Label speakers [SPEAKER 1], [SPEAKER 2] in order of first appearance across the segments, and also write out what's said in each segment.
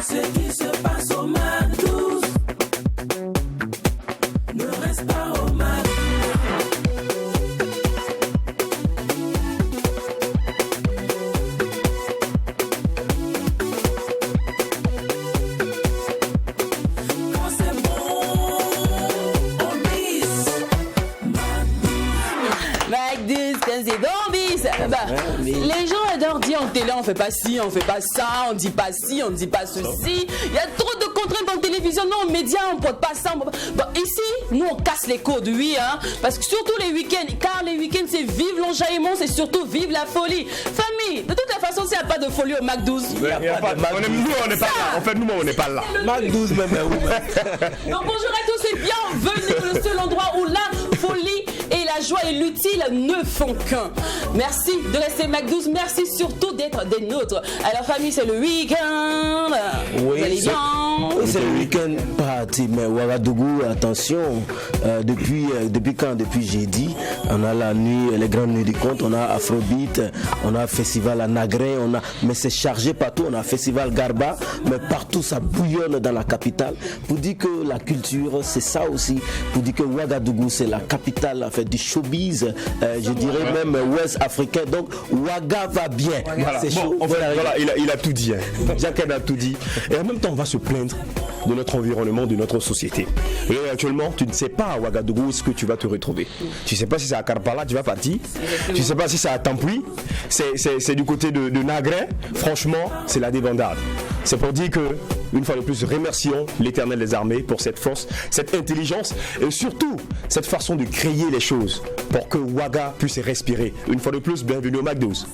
[SPEAKER 1] Ce qui se passe au MAC12 ne reste pas au MAC. Quand c'est bon, on mise
[SPEAKER 2] MAC12, quand c'est bon, bis. Bah, les gens adorent dire en télé, on fait pas ci, on fait pas ça, on dit pas ci, on dit pas ceci. Il y a trop de contraintes en télévision, non, en médias, on porte pas ça. Bon, ici, nous, on casse les codes, oui, hein, parce que surtout les week-ends, car les week-ends, c'est vive l'enjaillement, c'est surtout vive la folie. Famille, de toute façon, s'il n'y a pas de folie au MAC12,
[SPEAKER 3] il y a pas de MAC12. Nous, on n'est pas là. En fait, nous, on n'est pas là.
[SPEAKER 4] MAC12 même.
[SPEAKER 2] Donc bonjour à tous et bienvenue le seul endroit où la folie et la joie et l'utile ne font qu'un. Merci de rester MAC12, merci surtout d'être des nôtres. Alors famille, c'est le week-end. Vous allez bien?
[SPEAKER 4] C'est le week-end parti, mais Ouagadougou, attention, depuis quand? Depuis jeudi, on a la nuit, les grandes nuits du conte, on a Afrobeat, on a Festival à Nagré, mais c'est chargé partout, on a Festival Garba, mais partout ça bouillonne dans la capitale, pour dire que la culture, c'est ça aussi, pour dire que Ouagadougou, c'est la capitale en fait, du showbiz, je dirais même ouest africain, donc Ouaga va bien.
[SPEAKER 3] Voilà.
[SPEAKER 4] C'est
[SPEAKER 3] bon,
[SPEAKER 4] chaud.
[SPEAKER 3] en fait, voilà, il a tout dit. Hein. Jacques a tout dit. Et en même temps, on va se plaindre de notre environnement, de notre société. Et actuellement, tu ne sais pas à Ouagadougou où est-ce que tu vas te retrouver. Tu ne sais pas si c'est à Karpala, tu vas partir. Tu ne sais pas si c'est à Tampouy. C'est du côté de Nagré. Franchement, c'est la débandade. C'est pour dire que, une fois de plus, remercions l'Éternel des armées pour cette force, cette intelligence et surtout cette façon de créer les choses pour que Ouaga puisse respirer. Une fois de plus, bienvenue au MAC12.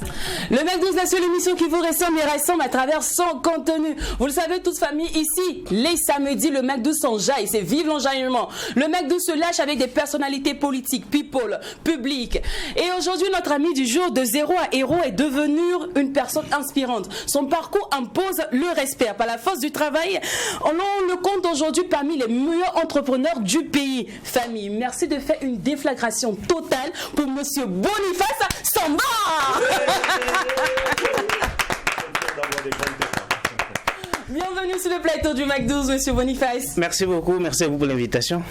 [SPEAKER 2] Le MAC12, la seule émission qui vous rassemble et rassemble à travers son contenu. Vous le savez tous, famille, ici, les samedis, le MAC12 s'enjaille, c'est vive l'enjaillement. Le MAC12 se lâche avec des personnalités politiques, people, publiques. Et aujourd'hui, notre ami du jour, de zéro à héros, est devenu une personne inspirante. Son parcours impose le respect. Par la force du travail, on le compte aujourd'hui parmi les meilleurs entrepreneurs du pays. Famille, merci de faire une déflagration totale pour Monsieur Boniface Samba. Bienvenue sur le plateau du MAC12, Monsieur Boniface.
[SPEAKER 5] Merci beaucoup pour l'invitation.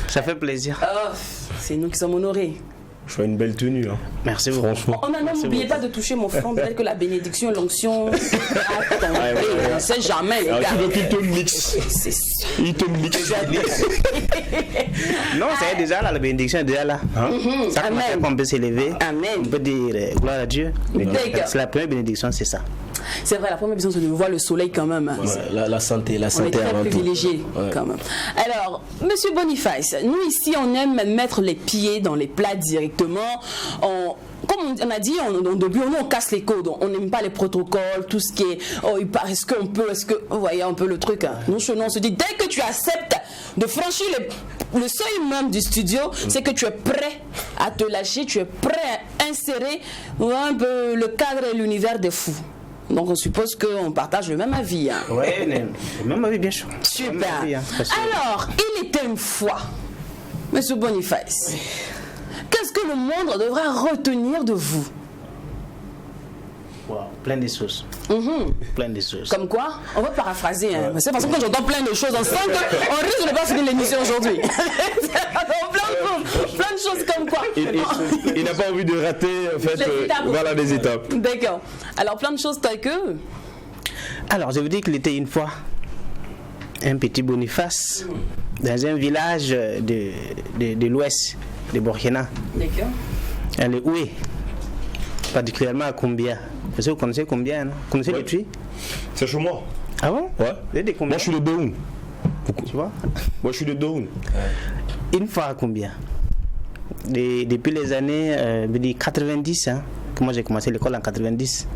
[SPEAKER 5] Ça fait plaisir.
[SPEAKER 2] Oh, c'est nous qui sommes honorés.
[SPEAKER 3] Je fais une belle tenue. Hein.
[SPEAKER 5] Merci beaucoup.
[SPEAKER 3] Franchement.
[SPEAKER 2] N'oubliez pas de toucher mon front, peut-être que la bénédiction, l'onction. Attendez, on ne sait jamais, les gars.
[SPEAKER 3] Tu veux qu'il te mixe.
[SPEAKER 2] C'est ça.
[SPEAKER 3] Il te mixe.
[SPEAKER 5] Non, c'est déjà là, la bénédiction est déjà là. Hein? Ça commence qu'on peut s'élever.
[SPEAKER 2] Amen.
[SPEAKER 5] On peut dire gloire à Dieu. C'est la première bénédiction, c'est ça.
[SPEAKER 2] C'est vrai, la première bénédiction, c'est de voir le soleil quand même.
[SPEAKER 4] Ouais, la santé,
[SPEAKER 2] on est très privilégiés quand même. Alors, Monsieur Boniface, nous ici, on aime mettre les pieds dans les plats directement. Comme on a dit, au début, on casse les codes. On n'aime pas les protocoles, tout ce qui est est-ce qu'on peut, vous voyez un peu le truc. Hein. Nous, chez nous, on se dit, dès que tu acceptes de franchir le seuil même du studio, c'est que tu es prêt à te lâcher, tu es prêt à insérer un peu le cadre et l'univers des fous. Donc on suppose qu'on partage le même avis. Hein.
[SPEAKER 5] Oui, le même avis, bien sûr.
[SPEAKER 2] Super.
[SPEAKER 5] Avis, hein,
[SPEAKER 2] alors, il était une fois, Monsieur Boniface, qu'est-ce que le monde devra retenir de vous?
[SPEAKER 5] Wow, plein de choses. Plein de choses.
[SPEAKER 2] Comme quoi? On va paraphraser. Hein. C'est parce que quand j'entends plein de choses, on sent qu'on risque de ne pas finir l'émission aujourd'hui. plein de choses comme quoi.
[SPEAKER 3] Il n'a pas envie de rater en fait, voilà des étapes.
[SPEAKER 2] D'accord. Alors plein de choses telles que...
[SPEAKER 5] Alors je vous dis qu'il était une fois un petit Boniface dans un village de l'ouest de Burkina.
[SPEAKER 2] D'accord.
[SPEAKER 5] Elle est Oué, particulièrement à Koumbia. Vous connaissez Koumbia, non? Vous connaissez les Tui?
[SPEAKER 3] C'est chez moi.
[SPEAKER 5] Ah bon?
[SPEAKER 3] Ouais. Moi je suis de Dohoun.
[SPEAKER 5] Tu vois?
[SPEAKER 3] Moi je suis de Dohoun.
[SPEAKER 5] Une fois à Koumbia. Depuis les années 90, hein, que moi j'ai commencé l'école en 90.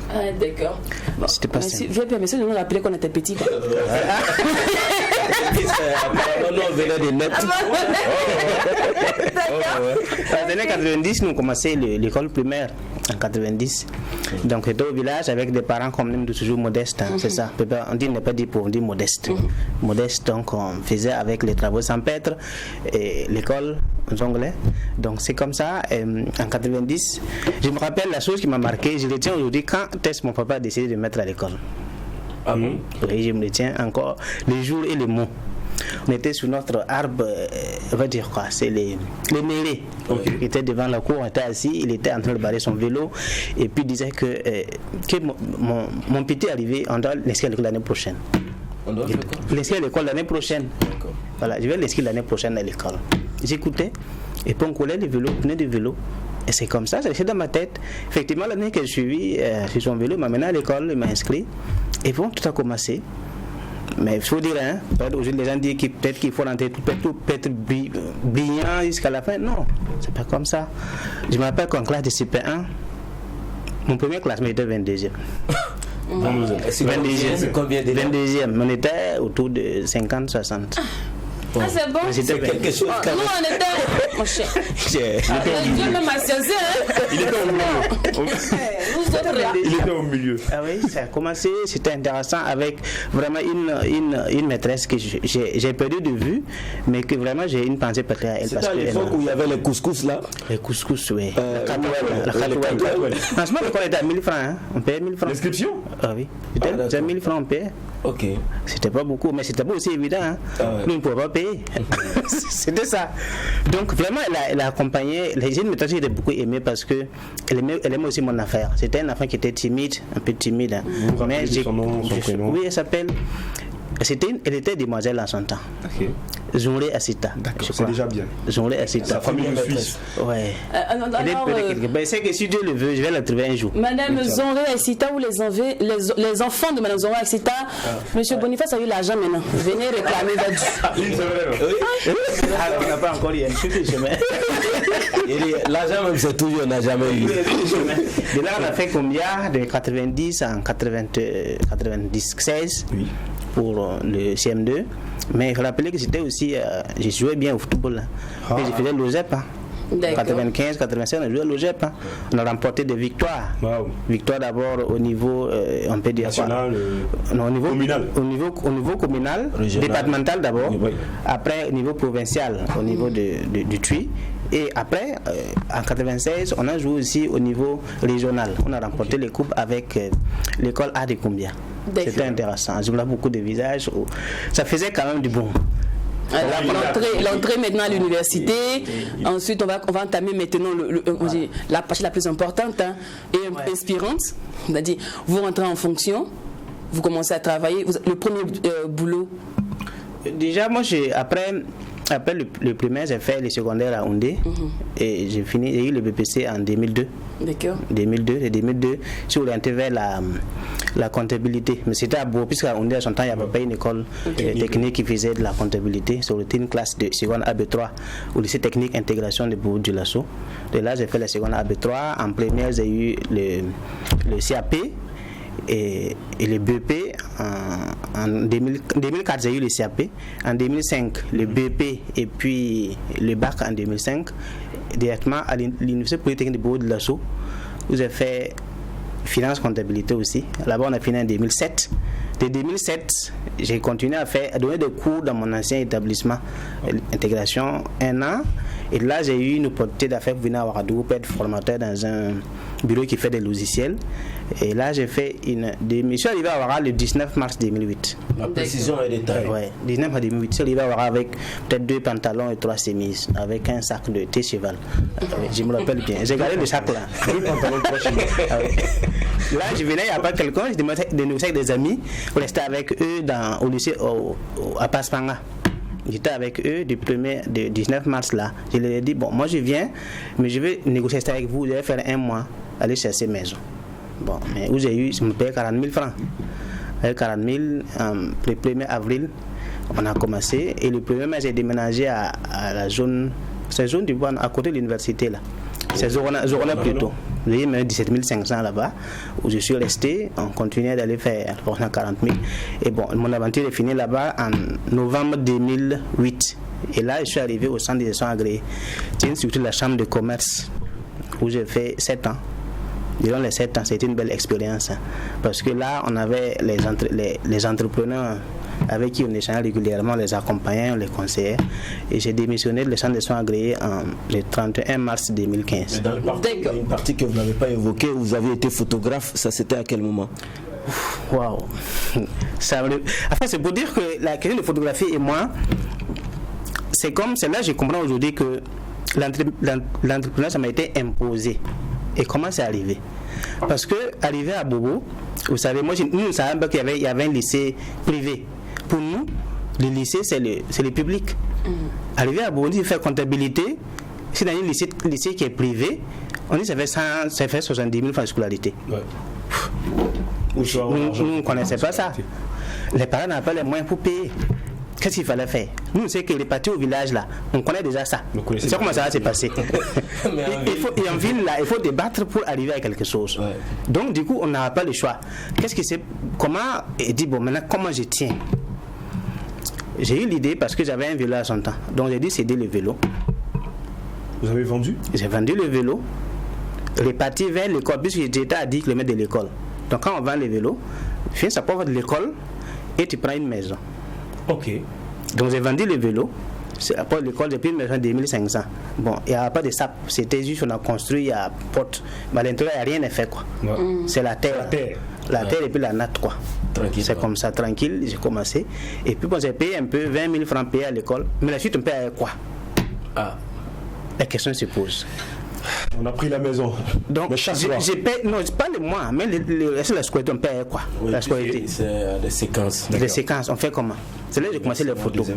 [SPEAKER 2] Ah, d'accord. Bon,
[SPEAKER 5] c'était pas
[SPEAKER 2] simple. Je vais permettre de nous rappeler qu'on était petits.
[SPEAKER 4] Apparemment, on venait des notes.
[SPEAKER 5] Dans les années 90, nous avons commencé l'école primaire en 90. Donc, j'étais au village avec des parents comme nous, toujours modestes. Hein, c'est ça. On dit, n'est pas dit pour, on dit modeste. Modeste, donc on faisait avec les travaux sans pêtre et l'école en anglais. Donc, c'est comme ça. En 90, je me rappelle la chose qui m'a marqué. Je le tiens aujourd'hui. Quand est-ce que mon papa a décidé de me mettre à l'école?
[SPEAKER 4] Ah bon?
[SPEAKER 5] Oui, je me retiens encore les jours et les mots. On était sur notre arbre, on va dire quoi, c'est les mêlés. Il était devant la cour, on était assis, il était en train de barrer son vélo et puis il disait que mon petit est arrivé, on doit l'inscrire à l'école l'année prochaine.
[SPEAKER 4] On doit faire quoi?
[SPEAKER 5] L'inscrire à l'école l'année prochaine. Voilà, je vais l'inscrire l'année prochaine à l'école. J'écoutais et puis on collait le vélo, on prenait du vélo. Et c'est comme ça, c'est resté dans ma tête. Effectivement, l'année que je suis sur son vélo, il m'a mené à l'école, il m'a inscrit. Et bon, tout a commencé. Mais il faut dire, hein, aujourd'hui les gens disent peut-être qu'il faut rentrer tout être brillant jusqu'à la fin. Non, c'est pas comme ça. Je me rappelle qu'en classe de CP1, mon premier classement était 22e. 22e.
[SPEAKER 4] Combien d'élèves?
[SPEAKER 5] 22e. On était autour de 50-60.
[SPEAKER 2] Ah, c'est bon.
[SPEAKER 5] C'était
[SPEAKER 4] quelque chose
[SPEAKER 2] Nous, on était. Mon cher. Dieu même a sciences, hein.
[SPEAKER 3] Il était au milieu.
[SPEAKER 2] Nous autres, là.
[SPEAKER 3] Il était au milieu.
[SPEAKER 5] Ah oui, ça a commencé, c'était intéressant avec vraiment une maîtresse que j'ai perdu de vue, mais que vraiment j'ai une pensée peut-être à elle.
[SPEAKER 4] C'était à l'époque où il y avait les couscous là.
[SPEAKER 5] Les couscous, oui. La
[SPEAKER 3] Katouane.
[SPEAKER 5] en ce moment, l'école était à 1000 francs, hein. On payait 1000 francs.
[SPEAKER 3] L'inscription?
[SPEAKER 5] Ah oui, c'était 1000 francs, on payait.
[SPEAKER 4] Ok.
[SPEAKER 5] C'était pas beaucoup, mais c'était pas aussi évident. Hein.
[SPEAKER 4] Ah ouais.
[SPEAKER 5] Nous, on ne pouvait pas payer. C'était ça. Donc, vraiment, elle a accompagné. J'ai une méthode que j'ai beaucoup aimée parce qu'elle aimait aussi mon affaire. C'était un enfant qui était timide, un peu timide. Hein.
[SPEAKER 3] Vous rappelez son nom, son prénom?
[SPEAKER 5] Oui, elle s'appelle. Elle était demoiselle en son temps.
[SPEAKER 3] Ok.
[SPEAKER 5] Zoulé Asita.
[SPEAKER 3] D'accord, c'est déjà bien.
[SPEAKER 5] Zoulé Asita.
[SPEAKER 3] Sa famille me suit.
[SPEAKER 5] Ouais.
[SPEAKER 2] Alors,
[SPEAKER 5] C'est que si Dieu le veut, je vais la trouver un jour.
[SPEAKER 2] Madame Zonré Assita ou les enfants de Madame Zonré Assita, Monsieur Boniface a eu l'argent maintenant. Venez réclamer votre.
[SPEAKER 5] On n'a pas encore eu un chemin.
[SPEAKER 4] L'argent même c'est toujours, on n'a jamais eu.
[SPEAKER 5] De là, on a fait combien? De 90 en 96
[SPEAKER 3] Oui.
[SPEAKER 5] pour le CM2. Mais il faut rappeler que c'était aussi. Je jouais bien au football. Hein. Et je faisais l'OGEP. Hein. 95, 96, on a joué à l'OGEP. Hein. On a remporté des victoires.
[SPEAKER 3] Wow.
[SPEAKER 5] Victoire d'abord au niveau, on peut dire
[SPEAKER 3] National,
[SPEAKER 5] non, au niveau
[SPEAKER 3] communal.
[SPEAKER 5] Au niveau communal,
[SPEAKER 4] Régional.
[SPEAKER 5] départemental d'abord.
[SPEAKER 3] Oui, oui.
[SPEAKER 5] Après, au niveau provincial, au niveau du TUI. Et après, en 96, on a joué aussi au niveau régional. On a remporté les coupes avec l'école A de Koumbia. C'était intéressant. Je vois beaucoup de visages. Ça faisait quand même du bon.
[SPEAKER 2] L'entrée maintenant à l'université. Ensuite, on va entamer maintenant la partie la plus importante, hein, et inspirante. C'est-à-dire, vous rentrez en fonction, vous commencez à travailler. Le premier boulot.
[SPEAKER 5] Déjà, moi, après le primaire, j'ai fait le secondaire à Houndé. Et j'ai eu le BPC en 2002.
[SPEAKER 2] D'accord.
[SPEAKER 5] 2002, je suis orienté vers la comptabilité. Mais c'était à Beau, puisqu'à Houndé, à son temps, il n'y avait pas une école technique qui faisait de la comptabilité. C'était une classe de seconde AB3 au lycée technique intégration de Beau du Lasso. De là, j'ai fait la seconde AB3. En première, j'ai eu le CAP. Et le BEP en 2004 j'ai eu le CAP, en 2005 le BEP et puis le bac en 2005 directement à l'université polytechnique de Beau de Lasso où j'ai fait finance comptabilité aussi. Là-bas on a fini en 2007. De 2007 j'ai continué à donner des cours dans mon ancien établissement intégration 1 an. Et là, j'ai eu une opportunité d'affaires pour venir à Ouagadougou pour être formateur dans un bureau qui fait des logiciels. Et là, j'ai fait je suis arrivé à Ouagadougou le 19 mars 2008.
[SPEAKER 4] La précision est détaillée.
[SPEAKER 5] Ouais, 19 mars 2008. Je suis arrivé à Ouagadougou avec peut-être 2 pantalons et 3 chemises, avec un sac de thé cheval. Je me rappelle bien. J'ai gardé le sac là. 2 pantalons, 3 chemises. Là, je venais, il n'y a pas quelqu'un, je demandais de négocier avec des amis pour rester avec eux au lycée à Paspanga. J'étais avec eux du 19 mars là. Je leur ai dit, bon, moi je viens, mais je vais négocier ça avec vous, je vais faire 1 mois, aller chercher maison. Bon, mais où j'ai eu, je me payais 40 000 francs. Avec 40 000, le 1er avril, on a commencé. Et le 1er mai, j'ai déménagé à la zone, c'est zone du bois, à côté de l'université là. C'est Zorona plutôt. J'ai mis 17 500 là-bas, où je suis resté. On continuait d'aller faire 40 000. Et bon, mon aventure est finie là-bas en novembre 2008. Et là, je suis arrivé au centre de gestion agréée. C'est surtout la chambre de commerce, où j'ai fait 7 ans. Durant les 7 ans, c'était une belle expérience. Hein, parce que là, on avait les entrepreneurs avec qui on échangeait régulièrement, on les accompagnait, on les conseillait. Et j'ai démissionné de le centre de soins agréés le 31 mars 2015.
[SPEAKER 4] Dans une partie que vous n'avez pas évoquée, vous avez été photographe, ça c'était à quel moment?
[SPEAKER 5] Waouh! Enfin, c'est pour dire que la question de photographie et moi, c'est là je comprends aujourd'hui que l'entrepreneuriat, ça m'a été imposé. Et comment c'est arrivé? Parce que arrivé à Bobo, vous savez, nous ne savions pas qu'il y avait un lycée privé. Pour nous, le lycée, c'est le public. Arrivé à Bobo, on dit faire comptabilité. C'est dans un lycée qui est privé. On dit ça fait 70 000 francs de scolarité. Ouais. Nous ne connaissions pas ça. Les parents n'avaient pas les moyens pour payer. Qu'est-ce qu'il fallait faire? Nous, on sait que les parties au village, là, on connaît déjà ça. C'est comment ça va se passer. Et en ville, là, il faut débattre pour arriver à quelque chose. Ouais. Donc, du coup, on n'a pas le choix. Comment? Et dit, bon, maintenant, comment je tiens? J'ai eu l'idée parce que j'avais un vélo à son temps. Donc, j'ai dit, céder le vélo.
[SPEAKER 3] Vous avez vendu?
[SPEAKER 5] J'ai vendu le vélo. Reparti vers l'école, puisque j'étais à 10 km de l'école. Donc, quand on vend le vélo, tu finis sa porte de l'école et tu prends une maison.
[SPEAKER 3] Ok.
[SPEAKER 5] Donc j'ai vendu le vélo. Après l'école, j'ai pris une maison de 2500. Bon, il n'y a pas de sap. C'était juste, on a construit, il y a porte. Mais à l'intérieur, il n'y a rien à faire, quoi. Ouais. C'est la terre. La terre et puis la natte, quoi. Tranquille. C'est comme ça, tranquille, j'ai commencé. Et puis bon, j'ai payé un peu, 20 000 francs payés à l'école. Mais la suite, on paye quoi? La question se pose.
[SPEAKER 3] On a pris la maison.
[SPEAKER 5] Donc, j'ai payé, non, c'est pas le mois, mais c'est la scolarité, on paye quoi? Oui, la scolarité. C'est des séquences. Des séquences, on fait comment? C'est là que j'ai commencé les photos.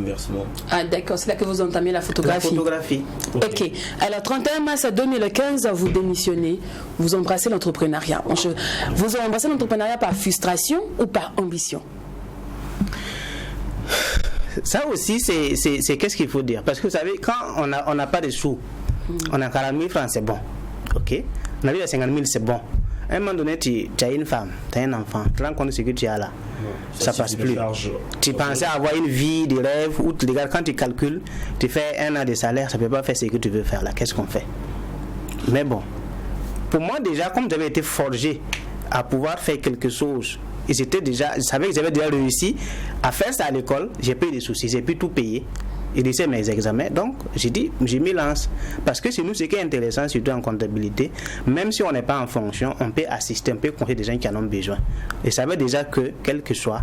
[SPEAKER 2] Ah, d'accord, c'est là que vous entamez la photographie.
[SPEAKER 5] La photographie.
[SPEAKER 2] Ok. Alors, 31 mars 2015, vous démissionnez, vous embrassez l'entrepreneuriat. Vous embrassez l'entrepreneuriat par frustration ou par ambition?
[SPEAKER 5] Ça aussi, c'est qu'est-ce qu'il faut dire? Parce que vous savez, quand on n'a pas de sous, on a 40 000 francs, c'est bon. Ok. On arrive à 50 000, c'est bon. À un moment donné, tu as une femme, tu as un enfant, tu te rends compte de ce que tu as là. Ça passe plus. Tu pensais avoir une vie de rêve où quand tu calcules, tu fais 1 an de salaire, ça ne peut pas faire ce que tu veux faire là. Qu'est-ce qu'on fait? Mais bon, pour moi déjà, comme j'avais été forgé à pouvoir faire quelque chose, je savais que j'avais déjà réussi à faire ça à l'école, j'ai pas eu de soucis, j'ai pu tout payer. Il laissait mes examens, donc j'ai dit, j'ai mis lance. Parce que chez nous, ce qui est intéressant, surtout en comptabilité, même si on n'est pas en fonction, on peut assister, on peut conseiller des gens qui en ont besoin. Et ça veut déjà que, quel que soit,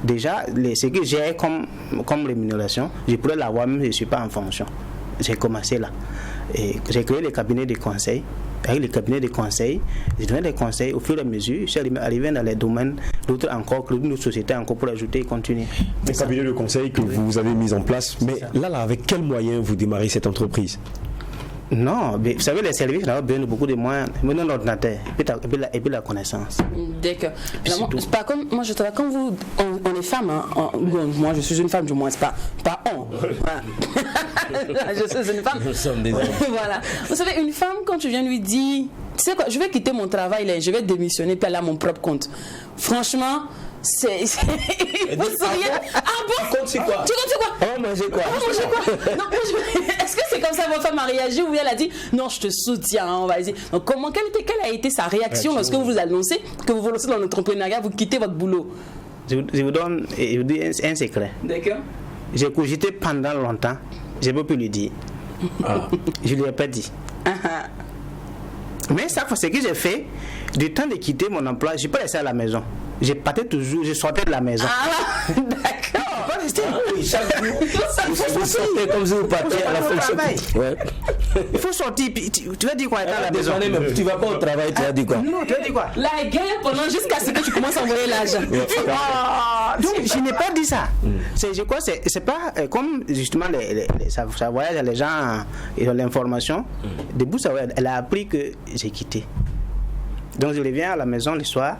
[SPEAKER 5] déjà, ce que j'ai comme rémunération, je pourrais l'avoir même si je ne suis pas en fonction. J'ai commencé là. Et j'ai créé les cabinets de conseil. Avec les cabinets de conseil, je donnais des conseils au fur et à mesure. Je suis arrivé dans les domaines, d'autres encore, que notre société encore pour ajouter et continuer.
[SPEAKER 3] Les cabinets de conseil que vous avez mis en place, mais là, avec quels moyens vous démarrez cette entreprise?
[SPEAKER 5] Non, mais vous savez, les services, on a besoin de beaucoup de moyens. Maintenant, l'ordinateur, et puis la connaissance.
[SPEAKER 2] D'accord. Par contre, moi, je travaille, quand on est femme, hein, moi, je suis une femme, du moins, c'est pas on. Voilà. Je suis une femme.
[SPEAKER 4] Nous sommes des hommes.
[SPEAKER 2] Voilà. Vous savez, une femme, quand tu viens lui dire, tu sais quoi, je vais quitter mon travail, là, je vais démissionner, puis aller à mon propre compte. Franchement, vous souriez. Ah bon?
[SPEAKER 4] Compte c'est quoi?
[SPEAKER 2] Tu comptes c'est quoi?
[SPEAKER 4] On va manger quoi?
[SPEAKER 2] Non, est-ce que c'est comme ça votre femme a réagi ou elle a dit non, je te soutiens, on va dire. Donc quelle a été sa réaction lorsque vous annoncez que vous vous lancez dans l'entrepreneuriat, vous quittez votre boulot?
[SPEAKER 5] Je vous donne un secret.
[SPEAKER 2] D'accord.
[SPEAKER 5] J'ai cogité pendant longtemps, je ne peux plus lui dire. Je ne lui ai pas dit. Mais ça, c'est ce que j'ai fait. Du temps de quitter mon emploi, je n'ai pas resté à la maison. Je partais toujours, je sortais de la maison.
[SPEAKER 2] D'accord.
[SPEAKER 5] Pas rester.
[SPEAKER 4] Oui, chaque jour. Vous sortez comme si vous partiez à la fonction. Ouais.
[SPEAKER 5] Il faut sortir. Tu vas dire quoi à la maison?
[SPEAKER 4] Même, tu vas pas au travail, tu vas dire quoi?
[SPEAKER 5] Non, tu vas dire quoi?
[SPEAKER 2] La guerre pendant jusqu'à ce que tu commences à envoyer l'argent.
[SPEAKER 5] Donc, je n'ai pas dit ça. Je crois que c'est pas comme justement ça voyage, les gens ils ont l'information. Debout, ça voyage. Elle a appris que j'ai quitté. Donc je reviens à la maison le soir.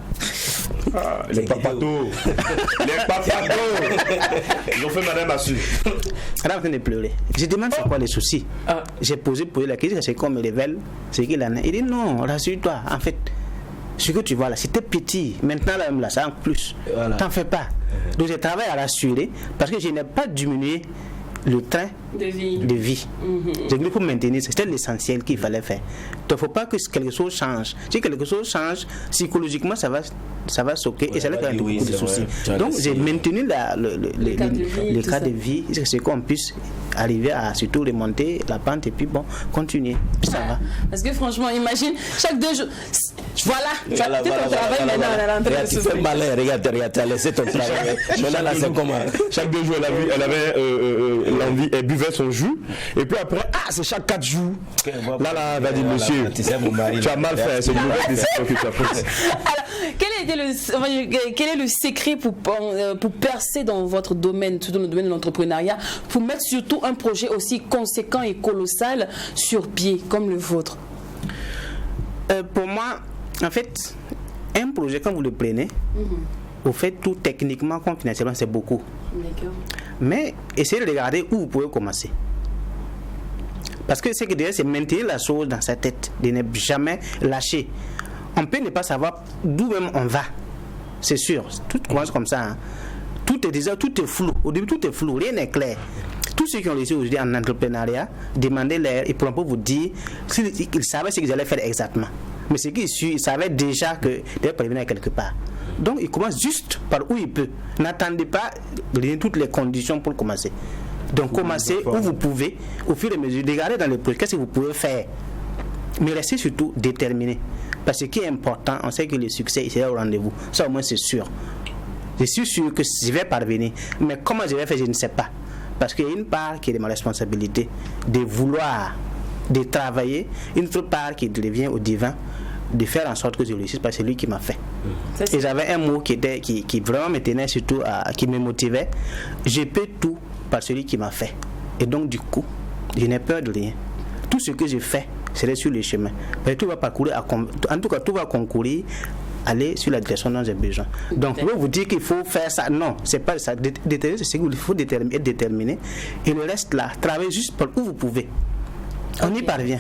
[SPEAKER 3] Les papatos. Les papatos. Ils ont fait madame Assu.
[SPEAKER 5] Elle est en train de pleurer. Je demande c'est quoi les soucis. J'ai posé la question, c'est qu'on me révèle ce qu'il en est. Il dit non, rassure-toi. En fait, ce que tu vois là, c'était petit. Maintenant là, ça en plus. Voilà. T'en fais pas. Donc je travaille à rassurer parce que je n'ai pas diminué le train de vie. J'ai voulu pour maintenir, c'était l'essentiel qu'il fallait faire. Il ne faut pas que quelque chose change. Si quelque chose change, psychologiquement, ça va choquer et ça va faire beaucoup de soucis. Donc, j'ai maintenu le cas de vie, c'est qu'on puisse arriver à surtout remonter la pente et puis bon, continuer. Puis ça va.
[SPEAKER 2] Parce que franchement, imagine, chaque 2 jours, Voilà, tu as fait ton travail maintenant. Elle est en train de
[SPEAKER 4] Regarde, tu fais
[SPEAKER 2] souffrir.
[SPEAKER 4] malin, regarde, tu as laissé ton travail. Maintenant, là, c'est comment?
[SPEAKER 3] Chaque 2 jours, elle avait l'envie, elle buvait son jus. Et puis après, c'est chaque 4 jours. Là, elle va dire, monsieur,
[SPEAKER 4] Tu sais, mon mari.
[SPEAKER 3] tu as mal fait, c'est une mauvaise décision que tu as prise.
[SPEAKER 2] Alors, quel est le secret pour percer dans votre domaine, surtout dans le domaine de l'entrepreneuriat, pour mettre surtout un projet aussi conséquent et colossal sur pied comme le vôtre?
[SPEAKER 5] Pour moi, en fait, un projet, quand vous le prenez, vous faites tout techniquement comme financièrement, c'est beaucoup.
[SPEAKER 2] D'accord.
[SPEAKER 5] Mais essayez de regarder où vous pouvez commencer. Parce que ce que déjà, c'est maintenir la chose dans sa tête, de ne jamais lâcher. On peut ne pas savoir d'où même on va. C'est sûr, tout commence comme ça. Hein. Tout est flou. Au début, tout est flou, rien n'est clair. Tous ceux qui ont réussi aujourd'hui en entrepreneuriat, demandez-leur, ils pourront pas vous dire qu'ils savaient ce qu'ils allaient faire exactement. Mais ce qu'ils suivent, ils savaient déjà que d'ailleurs prévenir quelque part. Donc, ils commencent juste par où ils peuvent. N'attendez pas de donner toutes les conditions pour commencer. Donc, commencez où vous pouvez, au fur et à mesure. Regardez dans le projet, qu'est-ce que vous pouvez faire. Mais restez surtout déterminé. Parce que ce qui est important, on sait que le succès, c'est au rendez-vous. Ça, au moins, c'est sûr. Je suis sûr que je vais parvenir. Mais comment je vais faire, je ne sais pas. Parce qu'il y a une part qui est de ma responsabilité de vouloir, de travailler, une autre part qui devient au divin, de faire en sorte que je réussisse parce que c'est lui qui m'a fait. Et j'avais un mot qui vraiment me tenait surtout, qui me motivait. Je peux tout par celui qui m'a fait. Et donc du coup, je n'ai peur de rien. Tout ce que je fais, c'est sur le chemin. Mais tout va parcourir, en tout cas tout va concourir, aller sur la direction dont j'ai besoin. Donc, pour vous dire qu'il faut faire ça, non, c'est pas ça. Déterminer, c'est ce qu'il faut être déterminé. Et le reste là, travaillez juste par où vous pouvez. On y parvient.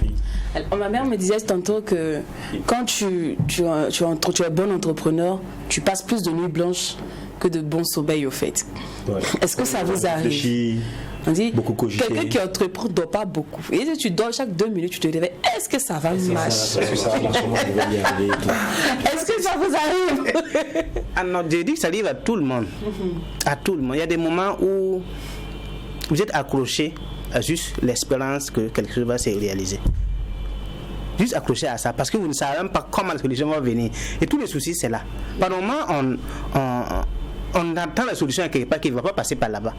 [SPEAKER 2] Alors, ma mère me disait tantôt que quand tu es bon entrepreneur, tu passes plus de nuits blanches que de bons sommeils au fait.
[SPEAKER 3] Ouais.
[SPEAKER 2] Est-ce que ça vous arrive? On dit,
[SPEAKER 3] beaucoup cogiter.
[SPEAKER 2] quelqu'un qui entreprend ne dort pas beaucoup. Et si tu dors chaque 2 minutes, tu te réveilles. Est-ce que ça va marcher? Est-ce que ça vous arrive?
[SPEAKER 5] Ah non, je dis que ça arrive à tout le monde. À tout le monde. Il y a des moments où vous êtes accroché à juste l'espérance que quelque chose va se réaliser. Juste accroché à ça, parce que vous ne savez même pas comment la solution va venir. Et tous les soucis, c'est là. Par moment, on attend la solution à quelque part qui ne va pas passer par là-bas.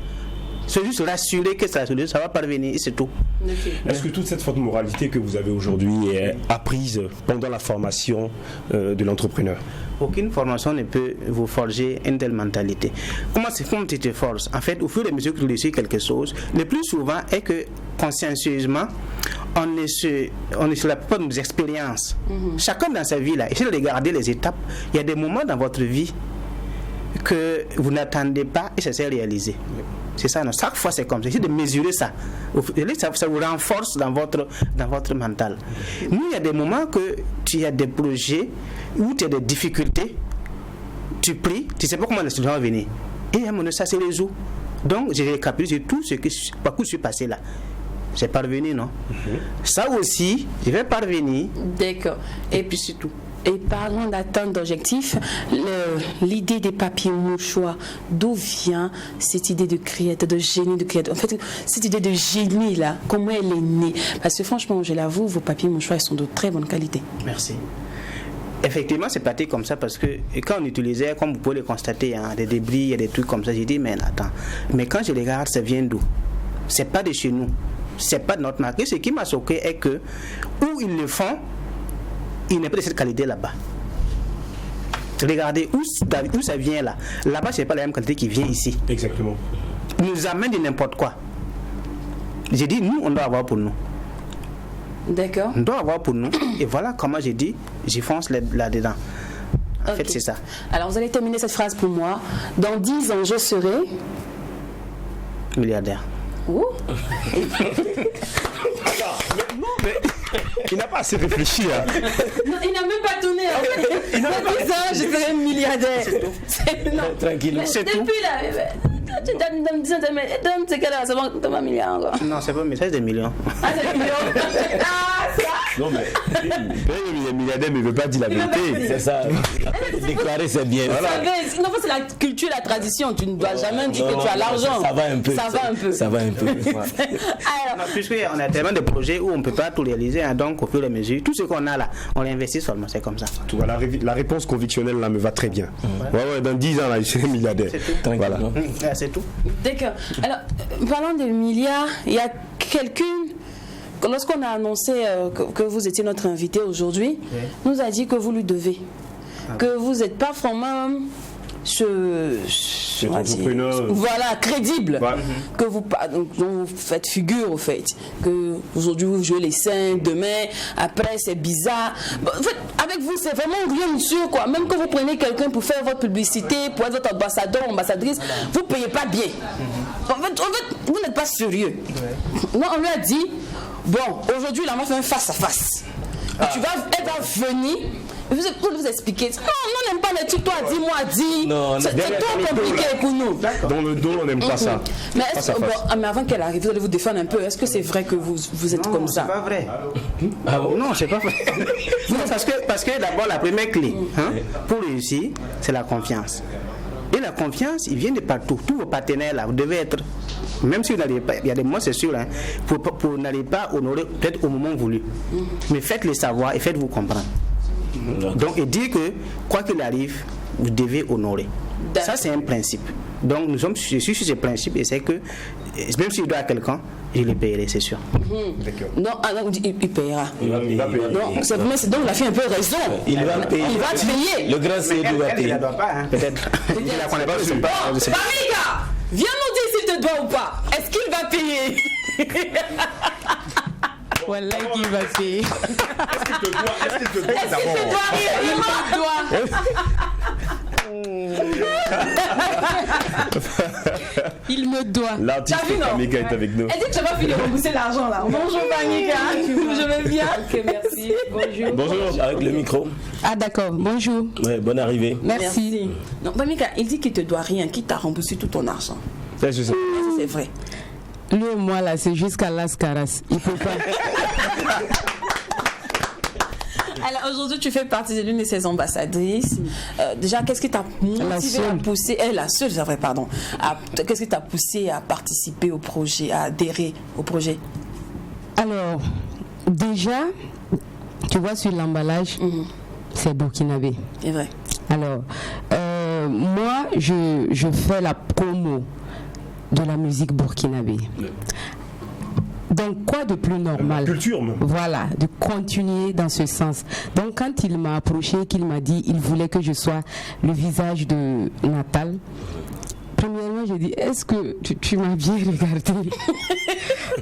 [SPEAKER 5] C'est juste rassurer que la solution, ça va parvenir et c'est tout.
[SPEAKER 2] Okay.
[SPEAKER 3] Est-ce que toute cette forte moralité que vous avez aujourd'hui est apprise pendant la formation de l'entrepreneur?
[SPEAKER 5] Aucune formation ne peut vous forger une telle mentalité. Comment tu te forces? En fait, au fur et à mesure que tu réussis quelque chose, le plus souvent est que consciencieusement, on est sur la plupart de nos expériences. Chacun dans sa vie, là, essayez de regarder les étapes. Il y a des moments dans votre vie que vous n'attendez pas et ça s'est réalisé. C'est ça, non? Chaque fois c'est comme ça. Essayez de mesurer ça. Ça vous renforce dans votre mental. Nous, il y a des moments que tu as des projets où tu as des difficultés, tu pries, tu ne sais pas comment la solution va venir. Et à un moment donné, ça se résout. Donc, j'ai récapitulé tout ce que je suis passé là. C'est parvenu, non? Ça aussi, je vais parvenir.
[SPEAKER 2] D'accord.
[SPEAKER 5] Et puis c'est tout.
[SPEAKER 2] Et parlant d'atteinte d'objectifs, l'idée des papiers mouchoirs, d'où vient cette idée de créateur, de génie, de créateur? En fait, cette idée de génie là, comment elle est née? Parce que franchement, je l'avoue, vos papiers mouchoirs sont de très bonne qualité.
[SPEAKER 5] Merci. Effectivement, c'est parti comme ça parce que quand on utilisait, comme vous pouvez le constater, hein, des débris, il y a des trucs comme ça, j'ai dit, mais attends, mais quand je regarde, ça vient d'où? C'est pas de chez nous, c'est pas de notre marque. Et ce qui m'a choqué est que où ils le font, il n'est pas de cette qualité là-bas. Regardez où ça vient là. Là-bas, c'est pas la même qualité qui vient ici.
[SPEAKER 3] Exactement.
[SPEAKER 5] Ils nous amènent de n'importe quoi. J'ai dit, nous, on doit avoir pour nous.
[SPEAKER 2] D'accord.
[SPEAKER 5] On doit avoir pour nous. Et voilà comment j'ai dit, j'y fonce là-dedans. En fait, c'est ça.
[SPEAKER 2] Alors, vous allez terminer cette phrase pour moi. Dans 10 ans, je serai...
[SPEAKER 5] milliardaire.
[SPEAKER 2] Ouh.
[SPEAKER 3] Il n'a pas assez réfléchi. Hein.
[SPEAKER 2] Non, il n'a même pas tourné. Dans 10 ans, je serai milliardaire. Non.
[SPEAKER 4] Tranquille.
[SPEAKER 5] C'est tout.
[SPEAKER 2] Depuis là, tu donnes 10 ans, donne ce qu'elle a, c'est bon, tu vas milliard encore.
[SPEAKER 5] Non, c'est pas, mais c'est des millions.
[SPEAKER 2] Ah, c'est des millions. Ah, ça.
[SPEAKER 3] Non, mais il est milliardaire, mais il ne veut pas dire la vérité.
[SPEAKER 4] C'est ça. Déclarer, c'est bien.
[SPEAKER 2] Non, c'est la culture, la tradition. Tu ne dois jamais dire que tu as l'argent.
[SPEAKER 4] Ça va un peu.
[SPEAKER 2] Ça va un peu.
[SPEAKER 4] Ça va un peu.
[SPEAKER 2] Alors,
[SPEAKER 5] Puisqu'on a tellement de projets où on ne peut pas tout réaliser, hein, donc au fur et à mesure, tout ce qu'on a là, on l'investit seulement, c'est comme ça.
[SPEAKER 3] Tu vois, la réponse convictionnelle là me va très bien. Ouais, dans 10 ans là, il serait milliardaire.
[SPEAKER 5] C'est tout.
[SPEAKER 3] Voilà.
[SPEAKER 5] C'est tout.
[SPEAKER 2] d'accord. Alors, parlant de milliards, il y a quelqu'un, lorsqu'on a annoncé que vous étiez notre invité aujourd'hui, nous a dit que vous lui devez. Que vous n'êtes pas vraiment
[SPEAKER 3] Cet entrepreneur.
[SPEAKER 2] voilà, crédible.
[SPEAKER 3] Ouais.
[SPEAKER 2] Que vous, donc, vous faites figure au fait. Que aujourd'hui vous jouez les 5, demain, après c'est bizarre. Bon, en fait, avec vous, c'est vraiment rien de sûr quoi. Même que vous prenez quelqu'un pour faire votre publicité, pour être votre ambassadeur, ambassadrice, vous ne payez pas bien. En fait, vous n'êtes pas sérieux. Non, on lui a dit, bon, aujourd'hui, là, on va faire un face-à-face. Tu vas, elle va venir. Pour vous expliquer, non, on n'aime pas les trucs, toi dis, moi dis.
[SPEAKER 4] Non,
[SPEAKER 2] C'est trop compliqué pour nous.
[SPEAKER 3] Dans le dos, on n'aime pas ça.
[SPEAKER 2] Mais, mais avant qu'elle arrive, vous allez vous défendre un peu. Est-ce que c'est vrai que vous êtes comme ça?
[SPEAKER 5] C'est pas vrai. Non, c'est pas vrai. Non, parce que d'abord, la première clé pour réussir, c'est la confiance. Et la confiance, il vient de partout. Tous vos partenaires là, vous devez être, même si vous n'allez pas, il y a des mots, c'est sûr, hein, pour n'allez pas honorer peut-être au moment voulu. Mais faites-le savoir et faites-vous comprendre. Donc, et dire que, quoi qu'il arrive, vous devez honorer. Ça, c'est un principe. Donc, je suis sur ce principe et c'est que, même si je dois à quelqu'un, je le payerai, c'est sûr.
[SPEAKER 2] Non, il payera.
[SPEAKER 3] Il va payer.
[SPEAKER 2] Non, c'est donc la fille a un peu raison.
[SPEAKER 4] Il va payer.
[SPEAKER 2] Il va te payer.
[SPEAKER 4] Le grand CEO va
[SPEAKER 5] Elle ne
[SPEAKER 4] payer.
[SPEAKER 5] la doit pas, hein, peut-être. Je la connais pas, je sais pas.
[SPEAKER 2] Bon, Pamika, viens nous dire s'il te doit ou pas. Est-ce qu'il va payer?
[SPEAKER 6] Voilà qui va payer.
[SPEAKER 3] Est-ce qu'il te doit
[SPEAKER 2] Est-ce qu'il te doit réellement?
[SPEAKER 6] Il me doit.
[SPEAKER 3] L'artiste
[SPEAKER 2] T'as vu, non?
[SPEAKER 3] Pamika est avec nous.
[SPEAKER 2] Elle dit que tu vas finir de rembourser l'argent là. Bonjour Pamika, je vais bien. Ok, merci. Bonjour.
[SPEAKER 3] Bonjour.
[SPEAKER 4] Avec le micro.
[SPEAKER 6] Ah d'accord, bonjour.
[SPEAKER 4] Ouais, bonne arrivée.
[SPEAKER 6] Merci.
[SPEAKER 2] Non, Pamika, il dit qu'il te doit rien, qu'il t'a remboursé tout ton argent.
[SPEAKER 3] Ça, je sais.
[SPEAKER 2] C'est vrai.
[SPEAKER 6] Lui et moi là, c'est jusqu'à Las Caras. Il peut pas.
[SPEAKER 2] Alors aujourd'hui, tu fais partie de l'une de ses ambassadrices. Déjà, qu'est-ce qui t'a motivé à pousser, la seule, c'est vrai, pardon. Qu'est-ce qui t'a poussé à participer au projet, à adhérer au projet?
[SPEAKER 6] Alors, déjà, tu vois sur l'emballage, c'est burkinabé.
[SPEAKER 2] C'est vrai.
[SPEAKER 6] Alors, moi, je fais la promo de la musique burkinabé. Donc, quoi de plus normal?
[SPEAKER 3] Culture, même.
[SPEAKER 6] Voilà, de continuer dans ce sens. Donc, quand il m'a approché, qu'il m'a dit il voulait que je sois le visage de Natal, premièrement, j'ai dit est-ce que tu m'as bien regardé?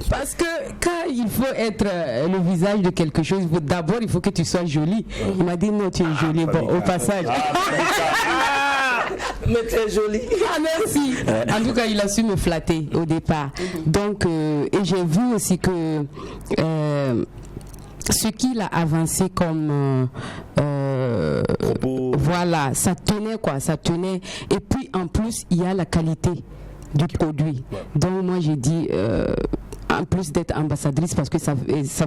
[SPEAKER 6] Parce que quand il faut être le visage de quelque chose, d'abord, il faut que tu sois jolie. Il m'a dit non, tu es jolie. Bon, au passage.
[SPEAKER 4] Mais très joli.
[SPEAKER 6] Ah, merci. En tout cas, il a su me flatter au départ. Donc, et j'ai vu aussi que ce qu'il a avancé comme voilà, ça tenait quoi, ça tenait. Et puis en plus, il y a la qualité du produit. Donc moi j'ai dit en plus d'être ambassadrice, parce que ça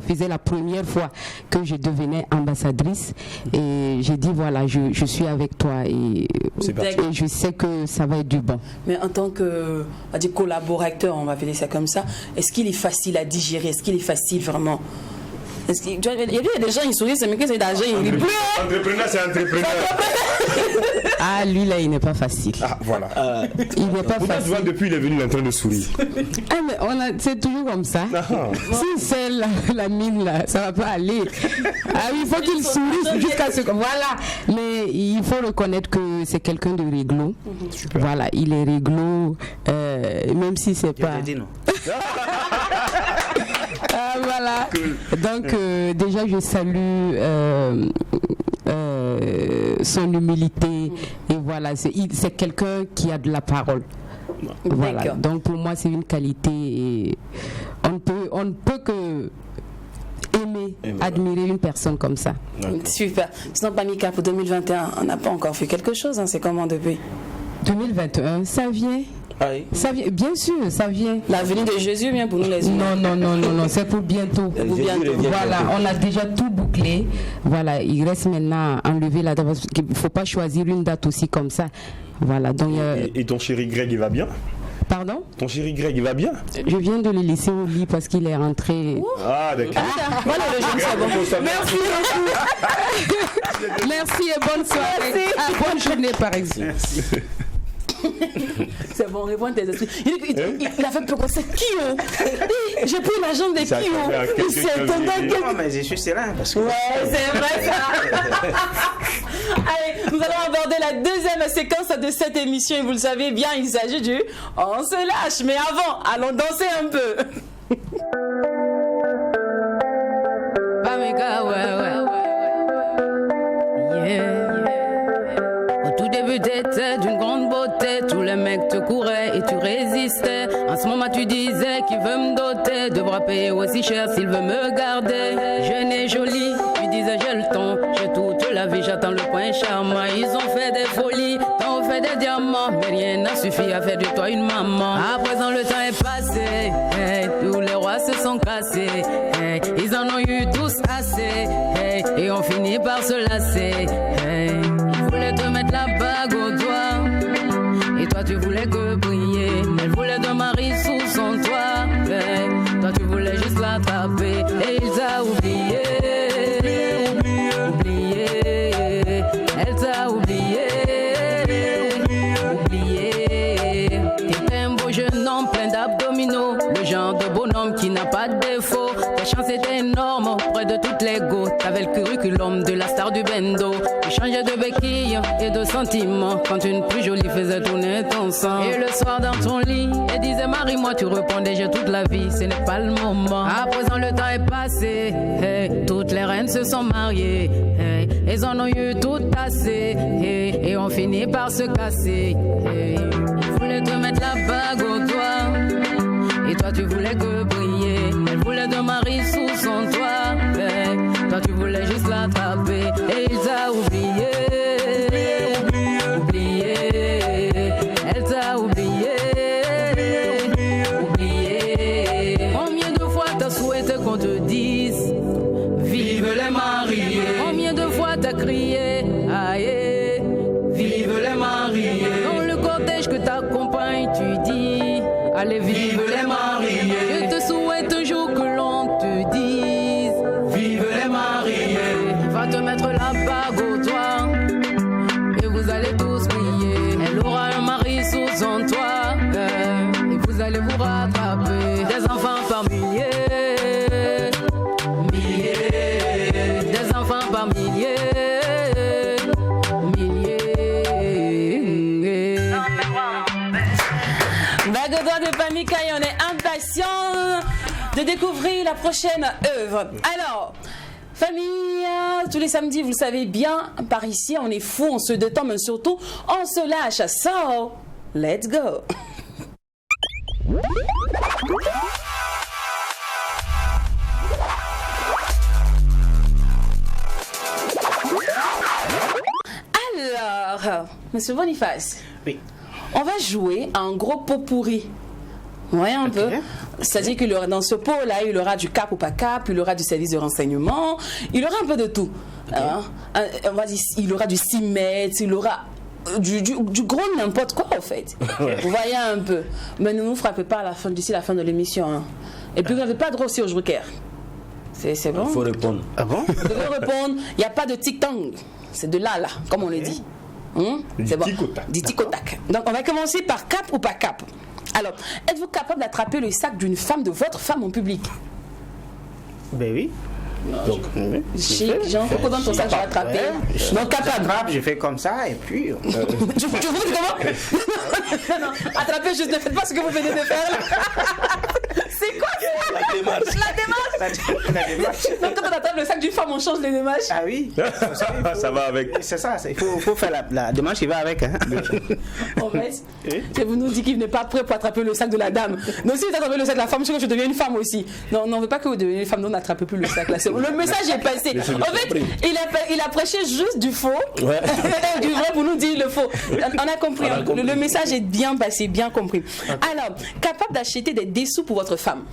[SPEAKER 6] faisait la première fois que je devenais ambassadrice, et j'ai dit voilà, je suis avec toi et je sais que ça va être du bon.
[SPEAKER 2] Mais en tant que collaborateur, on va appeler ça comme ça, est-ce qu'il est facile à digérer? Est-ce qu'il est facile vraiment? Il y a des gens, ils sourient, c'est mais que c'est d'argent, il pleure.
[SPEAKER 3] Entrepreneur, c'est entrepreneur.
[SPEAKER 6] Ah, lui là, il n'est pas facile.
[SPEAKER 3] Ah, voilà.
[SPEAKER 6] Il n'est pas facile.
[SPEAKER 3] Tu vois, depuis il est venu, il est en train de sourire.
[SPEAKER 6] Ah, mais c'est toujours comme ça. Si c'est la mine là, ça va pas aller. Ah, il faut qu'il sourie jusqu'à ce que. Voilà. Mais il faut reconnaître que c'est quelqu'un de réglo. Super. Voilà, il est réglo, même si c'est pas.
[SPEAKER 5] Je t'ai dit non.
[SPEAKER 6] Ah, voilà. Donc déjà je salue son humilité, et voilà, c'est quelqu'un qui a de la parole. Voilà. Donc pour moi c'est une qualité, et on ne peut que admirer une personne comme ça.
[SPEAKER 2] Super. Sinon Pamika, pour 2021, on n'a pas encore fait quelque chose, hein. C'est comment depuis
[SPEAKER 6] 2021, ça vient.
[SPEAKER 3] Aïe.
[SPEAKER 6] Ça vient, bien sûr, ça vient.
[SPEAKER 2] La venue de Jésus vient pour nous les humains.
[SPEAKER 6] Non, c'est pour bientôt.
[SPEAKER 3] Jésus
[SPEAKER 2] bientôt.
[SPEAKER 3] revient
[SPEAKER 6] Voilà,
[SPEAKER 3] bientôt.
[SPEAKER 6] on a déjà tout bouclé. Voilà, il reste maintenant à enlever la date parce qu'il ne faut pas choisir une date aussi comme ça. Voilà, donc.
[SPEAKER 3] Et ton chéri Greg, il va bien?
[SPEAKER 6] Pardon?
[SPEAKER 3] Ton chéri Greg, il va bien?
[SPEAKER 6] Je viens de le laisser au lit parce qu'il est rentré.
[SPEAKER 3] Ah, d'accord.
[SPEAKER 2] Voilà le jeune, c'est bon.
[SPEAKER 6] Merci beaucoup. Merci et bonne soirée.
[SPEAKER 2] Merci.
[SPEAKER 6] Ah, bonne journée par exemple.
[SPEAKER 2] C'est bon, réponds tes esprits. Il a fait peur comme ça. Qui oh? J'ai pris la jambe de
[SPEAKER 3] Ça
[SPEAKER 2] qui oh?
[SPEAKER 3] fait un
[SPEAKER 2] Il s'est
[SPEAKER 3] quelqu'un
[SPEAKER 2] étonné.
[SPEAKER 5] Non, mais je suis serein parce que.
[SPEAKER 2] Ouais, c'est vrai ça. Allez, nous allons aborder la deuxième séquence de cette émission et vous le savez bien, il s'agit du On se lâche. Mais avant, allons danser un peu.
[SPEAKER 6] Pameka, ouais. Yeah. Au tout début t'étais d'une grande beauté, tous les mecs te couraient et tu résistais. En ce moment tu disais qu'il veut me doter, devra payer aussi cher s'il veut me garder. Jeune et jolie, tu disais j'ai le temps, j'ai toute la vie, j'attends le point charmant. Ils ont fait des folies, t'en fait des diamants, mais rien n'a suffi à faire de toi une maman. À présent le temps est passé, hey, tous les rois se sont cassés, hey, ils en ont eu tous assez, hey, et on finit par se lasser. Hey. Ils voulaient te mettre la bague au doigt, et toi tu voulais que briller. Elle voulait te marier sous son toit, hey. Toi tu voulais juste l'attraper, et il t'a oublié. Oublié, elle t'a oublié. Oublié. T'étais un beau jeune homme plein d'abdominaux, le genre de bonhomme qui n'a pas de défaut. Ta chance était énorme auprès de toutes les go. T'avais le curriculum de la star du bendo. Tu changeais de béquille et de sentiments quand une plus jolie faisait tourner ton sang. Et le soir dans ton lit, elle disait marie-moi, tu répondais j'ai toute la vie, ce n'est pas le moment. À présent le temps est passé, hey, toutes les reines se sont mariées, hey, elles en ont eu tout assez, hey, et on finit par se casser. Hey. Ils voulaient te mettre la bague au doigt, et toi tu voulais que briller. Elle voulait te marier sous son toit, hey. Toi tu voulais juste l'attraper, et il t'a oublié. Oublié, elle t'a oublié. Oublié. Combien de fois t'as souhaité qu'on te dise vive les mariés? Combien de fois t'as crié aïe, vive les mariés? Dans le cortège que t'accompagne, tu dis allez vive les mariés. Je te souhaite un jour que l'on te dise vive les mariés. Va te mettre la bague au doigt et vous allez tous briller. Elle aura un mari sous son toit, et vous allez vous rattraper. Des enfants par milliers, milliers. Des enfants par milliers, milliers.
[SPEAKER 2] Bague au doigt de Pamika et on est impatients de découvrir la prochaine œuvre. Alors, famille, tous les samedis, vous le savez bien, par ici, on est fou, on se détend, mais surtout, on se lâche. So, let's go. Alors, Monsieur Boniface,
[SPEAKER 5] Oui.
[SPEAKER 2] on va jouer à un gros pot pourri. Ouais, un peu. C'est-à-dire qu'il y aura dans ce pot-là, il y aura du cap ou pas cap, il y aura du service de renseignement, il y aura un peu de tout. Hein? On va dire, il y aura du CIMET, il y aura du gros n'importe quoi, en fait. Vous voyez un peu. Mais ne nous frappez pas à la fin, d'ici la fin de l'émission. Hein. Et puis, vous n'avez pas droit aussi au joker. C'est bon?
[SPEAKER 4] Il faut répondre.
[SPEAKER 5] Ah bon?
[SPEAKER 2] Vous devez répondre, il n'y a pas de tic-tang. C'est de là, comme on le dit. C'est bon.
[SPEAKER 3] tic-au-tac.
[SPEAKER 2] Du tic-au-tac. Donc, on va commencer par cap ou pas cap. Alors, êtes-vous capable d'attraper le sac d'une femme, de votre femme en public?
[SPEAKER 5] Ben oui. Donc, oui.
[SPEAKER 2] Chic, Jean, faut dans ton sac, je vais attraper.
[SPEAKER 5] Ouais.
[SPEAKER 2] Donc, capable.
[SPEAKER 5] Je fais comme ça et puis.
[SPEAKER 2] Tu vous comment? Non, attrapez juste, ne faites pas ce que vous venez de faire. C'est quoi ça?
[SPEAKER 4] La démarche.
[SPEAKER 2] La démarche.
[SPEAKER 5] La démarche.
[SPEAKER 2] Donc quand on attrape le sac d'une femme, on change les démarches.
[SPEAKER 5] Ah oui.
[SPEAKER 3] Ça va avec.
[SPEAKER 5] C'est ça, il faut faire la démarche qui va avec. Hein.
[SPEAKER 2] En fait, vous nous dites qu'il n'est pas prêt pour attraper le sac de la dame. Donc si vous attrapez le sac de la femme, je sais que je deviens une femme aussi. Non, on ne veut pas que vous deveniez une femme, non, n'attrapez plus le sac là. Le message est passé. En fait, il a prêché juste du faux,
[SPEAKER 4] Ouais.
[SPEAKER 2] du vrai pour nous dire le faux. On a compris. Hein. Le message est bien passé, bien compris. Alors, capable d'acheter des dessous pour votre femme.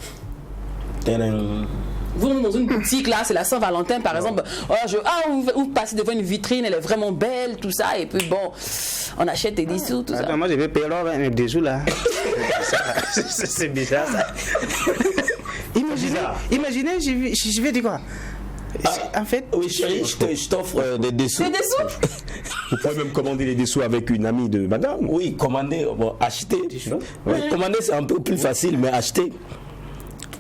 [SPEAKER 4] Tadam.
[SPEAKER 2] Vous dans une boutique là, c'est la Saint-Valentin par exemple. Vous passez devant une vitrine, elle est vraiment belle, tout ça, et puis bon, on achète des dessous, tout ça.
[SPEAKER 5] Attends, moi je vais payer l'or avec mes dessous là. C'est bizarre ça. Imaginez, je vais dire quoi? En fait,
[SPEAKER 4] Oui, chérie, je t'offre des dessous.
[SPEAKER 2] Des dessous?
[SPEAKER 3] Vous pouvez même commander les dessous avec une amie de madame.
[SPEAKER 4] Oui, commander, bon, acheter. Ouais, commander, c'est un peu plus facile, mais acheter.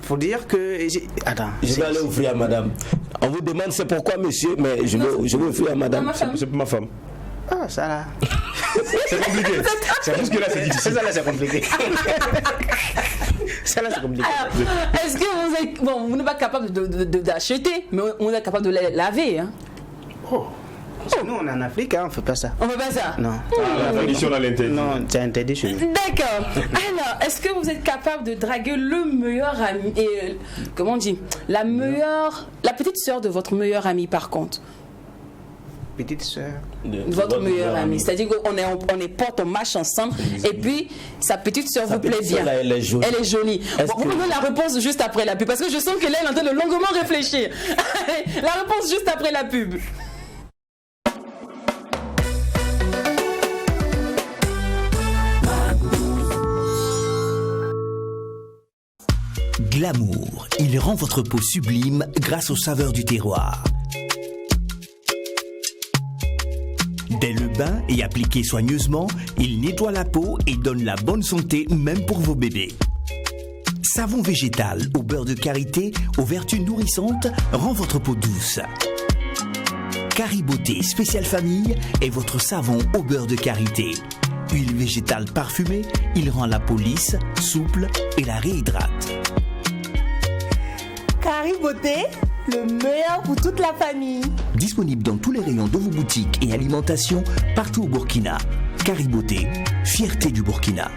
[SPEAKER 5] faut dire que. Attends.
[SPEAKER 4] Je vais aller offrir à madame. On vous demande c'est pourquoi, monsieur, mais je vais offrir à madame.
[SPEAKER 3] C'est pour ma femme.
[SPEAKER 5] Ah, ça là.
[SPEAKER 3] C'est compliqué. C'est juste que là, c'est difficile.
[SPEAKER 5] Ça là, c'est compliqué. Ça là, c'est compliqué.
[SPEAKER 2] Alors, est-ce que vous êtes. Bon, vous n'êtes pas capable d'acheter, mais on est capable de laver. Hein?
[SPEAKER 5] Oh. Nous, on est en Afrique, hein, on ne fait pas ça.
[SPEAKER 2] On ne fait pas ça?
[SPEAKER 5] Non.
[SPEAKER 3] La condition dans l'interdit.
[SPEAKER 5] Non, c'est interdit chez nous.
[SPEAKER 2] D'accord. Alors, est-ce que vous êtes capable de draguer le meilleur ami et comment on dit, la petite sœur de votre meilleur ami par contre?
[SPEAKER 5] Petite sœur.
[SPEAKER 2] Votre meilleur ami. C'est-à-dire qu'on est potes, on marche ensemble et puis sa petite sœur vous plaît bien.
[SPEAKER 4] Elle est jolie.
[SPEAKER 2] Elle est jolie. Bon, on donne la réponse juste après la pub parce que je sens que là, elle est en train de longuement réfléchir. La réponse juste après la pub.
[SPEAKER 7] Glamour, il rend votre peau sublime grâce aux saveurs du terroir. Dès le bain et appliqué soigneusement, il nettoie la peau et donne la bonne santé même pour vos bébés. Savon végétal au beurre de karité aux vertus nourrissantes rend votre peau douce. Cariboté spécial famille est votre savon au beurre de karité. Huile végétale parfumée, il rend la peau lisse, souple et la réhydrate.
[SPEAKER 8] Cariboté, le meilleur pour toute la famille.
[SPEAKER 7] Disponible dans tous les rayons de vos boutiques et alimentation partout au Burkina. Cariboté, fierté du Burkina.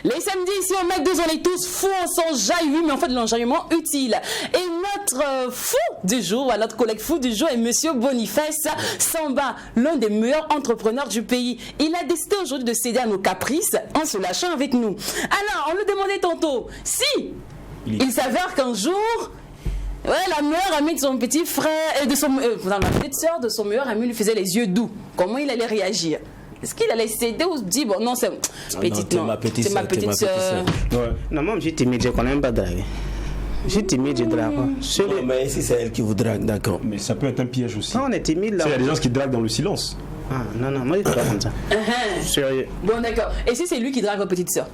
[SPEAKER 2] Les samedis ici au McDo, on est tous fous, on s'enjaille, oui, mais en fait de l'enjaillement utile. Et notre fou du jour, notre collègue fou du jour est Monsieur Boniface Samba, l'un des meilleurs entrepreneurs du pays. Il a décidé aujourd'hui de céder à nos caprices en se lâchant avec nous. Alors, on lui demandait tantôt si il s'avère qu'un jour, la meilleure amie de son petit frère, et de son, la petite soeur de son meilleur ami lui faisait les yeux doux. Comment il allait réagir? Est-ce qu'il allait céder ou se dire, bon, non, c'est petite, non, c'est ma petite soeur.
[SPEAKER 3] Ouais.
[SPEAKER 5] Non, moi, je suis timide, je ne connais même pas draguer. Je suis timide, je drague pas.
[SPEAKER 4] Non, mais si c'est elle qui vous drague, d'accord.
[SPEAKER 3] Mais ça peut être un piège aussi.
[SPEAKER 5] Quand on est timide, là.
[SPEAKER 3] Il y a des gens qui draguent dans le silence.
[SPEAKER 5] Ah, non, moi, je ne fais pas comme ça. Sérieux.
[SPEAKER 2] Bon, d'accord. Et si c'est lui qui drague votre petite soeur?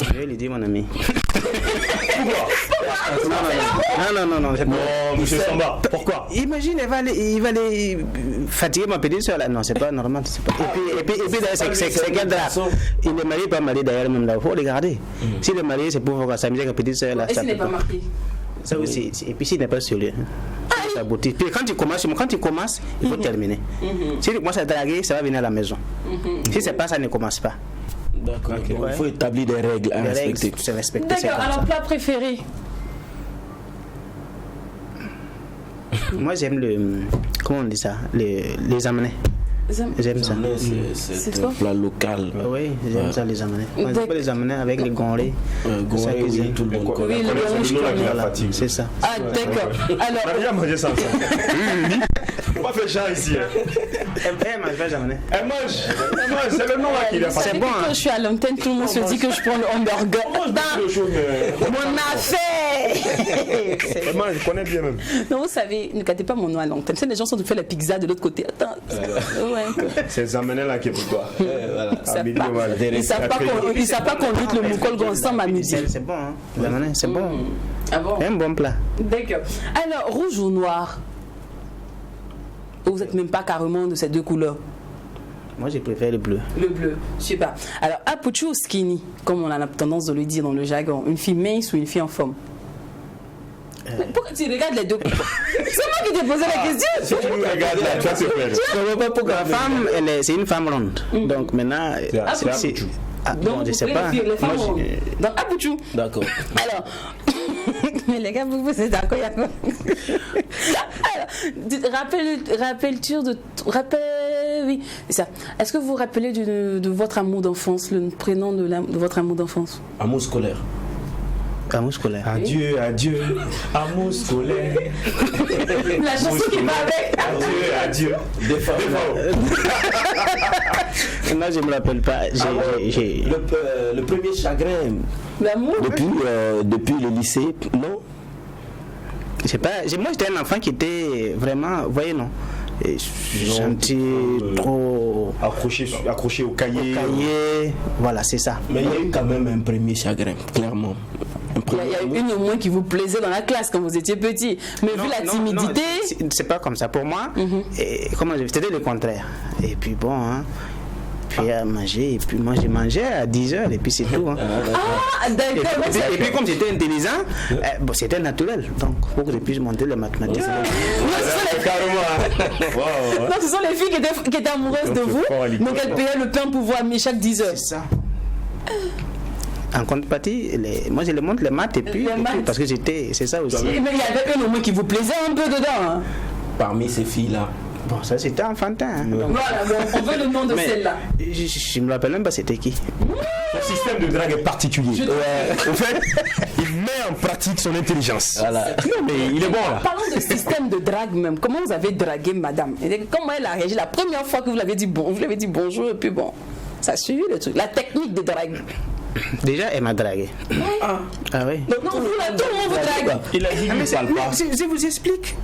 [SPEAKER 5] Je vais lui dire, mon ami. Non, c'est pas.
[SPEAKER 3] Non, monsieur Samba, pourquoi?
[SPEAKER 5] Imagine, il va aller fatiguer ma petite soeur là. Non, c'est pas normal. C'est pas... Et puis d'ailleurs, c'est quel drap? Il est marié, pas marié d'ailleurs, même là. Il faut regarder. S'il est marié, c'est pour s'amuser avec la petite soeur là.
[SPEAKER 2] Et s'il n'est pas marqué?
[SPEAKER 5] Ça aussi. Et puis s'il n'est pas sérieux. Sa beauté. Puis quand tu commences, il faut terminer. Si tu commences à draguer, ça va venir à la maison. Si c'est pas ça, ne commence pas.
[SPEAKER 4] D'accord. Okay. Il faut établir des règles à respecter.
[SPEAKER 5] C'est respecter.
[SPEAKER 2] D'accord, alors plat préféré?
[SPEAKER 5] Moi j'aime comment on dit ça? Les amener. J'aime ça.
[SPEAKER 4] C'est un plat local.
[SPEAKER 5] Oui, j'aime ça les amener. Moi je peux les amener avec les gonrés.
[SPEAKER 4] Gonrés, oui, tout le monde connaît.
[SPEAKER 2] Oui, le
[SPEAKER 5] c'est ça.
[SPEAKER 2] Ah d'accord. Alors,
[SPEAKER 3] On a déjà mangé ça. On va faire genre ici.
[SPEAKER 5] Elle mange jamais.
[SPEAKER 3] Elle mange. C'est le nom là qui l'a fait.
[SPEAKER 2] c'est bon. Quand je suis à l'antenne, tout le monde se dit que je prends le hamburger. Mon affaire.
[SPEAKER 3] Je connais bien même.
[SPEAKER 2] Non, vous savez, ne gâtez pas mon nom à l'antenne. Les gens sont de faire la pizza de l'autre côté. Attends.
[SPEAKER 3] C'est Zamenel là qui est pour toi.
[SPEAKER 2] Ils savent pas qu'on lutte le moukol ensemble à midi.
[SPEAKER 5] C'est bon, hein. Zamenel, c'est bon.
[SPEAKER 2] Ah bon?
[SPEAKER 5] Un bon plat.
[SPEAKER 2] D'accord. Alors, rouge ou noir? Ou vous n'êtes même pas carrément de ces deux couleurs?
[SPEAKER 5] Moi, je préfère le bleu.
[SPEAKER 2] Le bleu, super. Alors, Apuchu ou skinny, comme on a tendance de le dire dans le jargon, une fille mince ou une fille en forme? Pourquoi tu regardes les deux? C'est moi qui t'ai posé la question.
[SPEAKER 3] Si tu nous regardes là, tu vas te faire.
[SPEAKER 5] Je ne vois pas pourquoi la femme, c'est une femme ronde. Donc maintenant,
[SPEAKER 2] Donc,
[SPEAKER 5] bon, je sais
[SPEAKER 2] vous
[SPEAKER 5] pas.
[SPEAKER 2] préférez les femmes
[SPEAKER 5] Moi,
[SPEAKER 2] rondes. Donc, Apuchu.
[SPEAKER 4] D'accord.
[SPEAKER 2] Alors,
[SPEAKER 6] Mais les gars, vous êtes d'accord,
[SPEAKER 2] alors, oui, c'est ça. Est-ce que vous vous rappelez de votre amour d'enfance, le prénom de votre amour d'enfance?
[SPEAKER 4] Amour scolaire.
[SPEAKER 5] Amour scolaire.
[SPEAKER 3] Adieu, adieu, amour scolaire.
[SPEAKER 2] La chanson qui va avec.
[SPEAKER 3] Adieu, adieu.
[SPEAKER 4] Des fois,
[SPEAKER 5] Non, je ne me rappelle pas.
[SPEAKER 4] le premier chagrin
[SPEAKER 2] L'amour?
[SPEAKER 4] depuis le lycée, non?
[SPEAKER 5] Je sais pas. Moi, j'étais un enfant qui était vraiment, vous voyez, non, gentil, trop
[SPEAKER 3] Accroché au cahier.
[SPEAKER 5] cahier. Voilà, c'est ça.
[SPEAKER 4] Mais il y a eu quand même un premier chagrin, clairement.
[SPEAKER 2] Il y a eu une au moins qui vous plaisait dans la classe quand vous étiez petit. Mais vu la timidité.
[SPEAKER 5] C'est pas comme ça. Pour moi, c'était le contraire. Et puis bon, hein, puis à manger, et puis moi j'ai mangé à 10h et puis c'est tout. Hein.
[SPEAKER 2] Ah, d'accord.
[SPEAKER 5] Et puis comme j'étais intelligent, bon, c'était naturel. Donc pour que je puisse monter les mathématiques.
[SPEAKER 2] Non, ce sont les filles qui étaient amoureuses de vous. Donc elles payaient le pain pour vous amener chaque 10 heures.
[SPEAKER 5] C'est ça. En contrepartie, moi je les montre les maths et puis, parce que c'est ça aussi.
[SPEAKER 2] Mais il y avait une au moins qui vous plaisait un peu dedans. Hein.
[SPEAKER 4] Parmi ces filles-là.
[SPEAKER 5] Bon, ça c'était enfantin. Hein.
[SPEAKER 2] Voilà, bon, on veut le nom de celle-là.
[SPEAKER 5] Je me rappelle même pas c'était qui.
[SPEAKER 3] Son système de drague est particulier. En fait, il met en pratique son intelligence.
[SPEAKER 4] Voilà.
[SPEAKER 3] Non, mais il est bon là.
[SPEAKER 2] Parlons de système de drague même. Comment vous avez dragué madame? Et comment elle a réagi la première fois que vous l'avez dit bonjour et puis bon, ça a suivi le truc. La technique de drague.
[SPEAKER 5] Déjà, elle m'a dragué. Ah oui.
[SPEAKER 2] Donc, non, tout le monde vous drague.
[SPEAKER 3] Il a dit qu'il ne parle pas.
[SPEAKER 5] Je vous explique.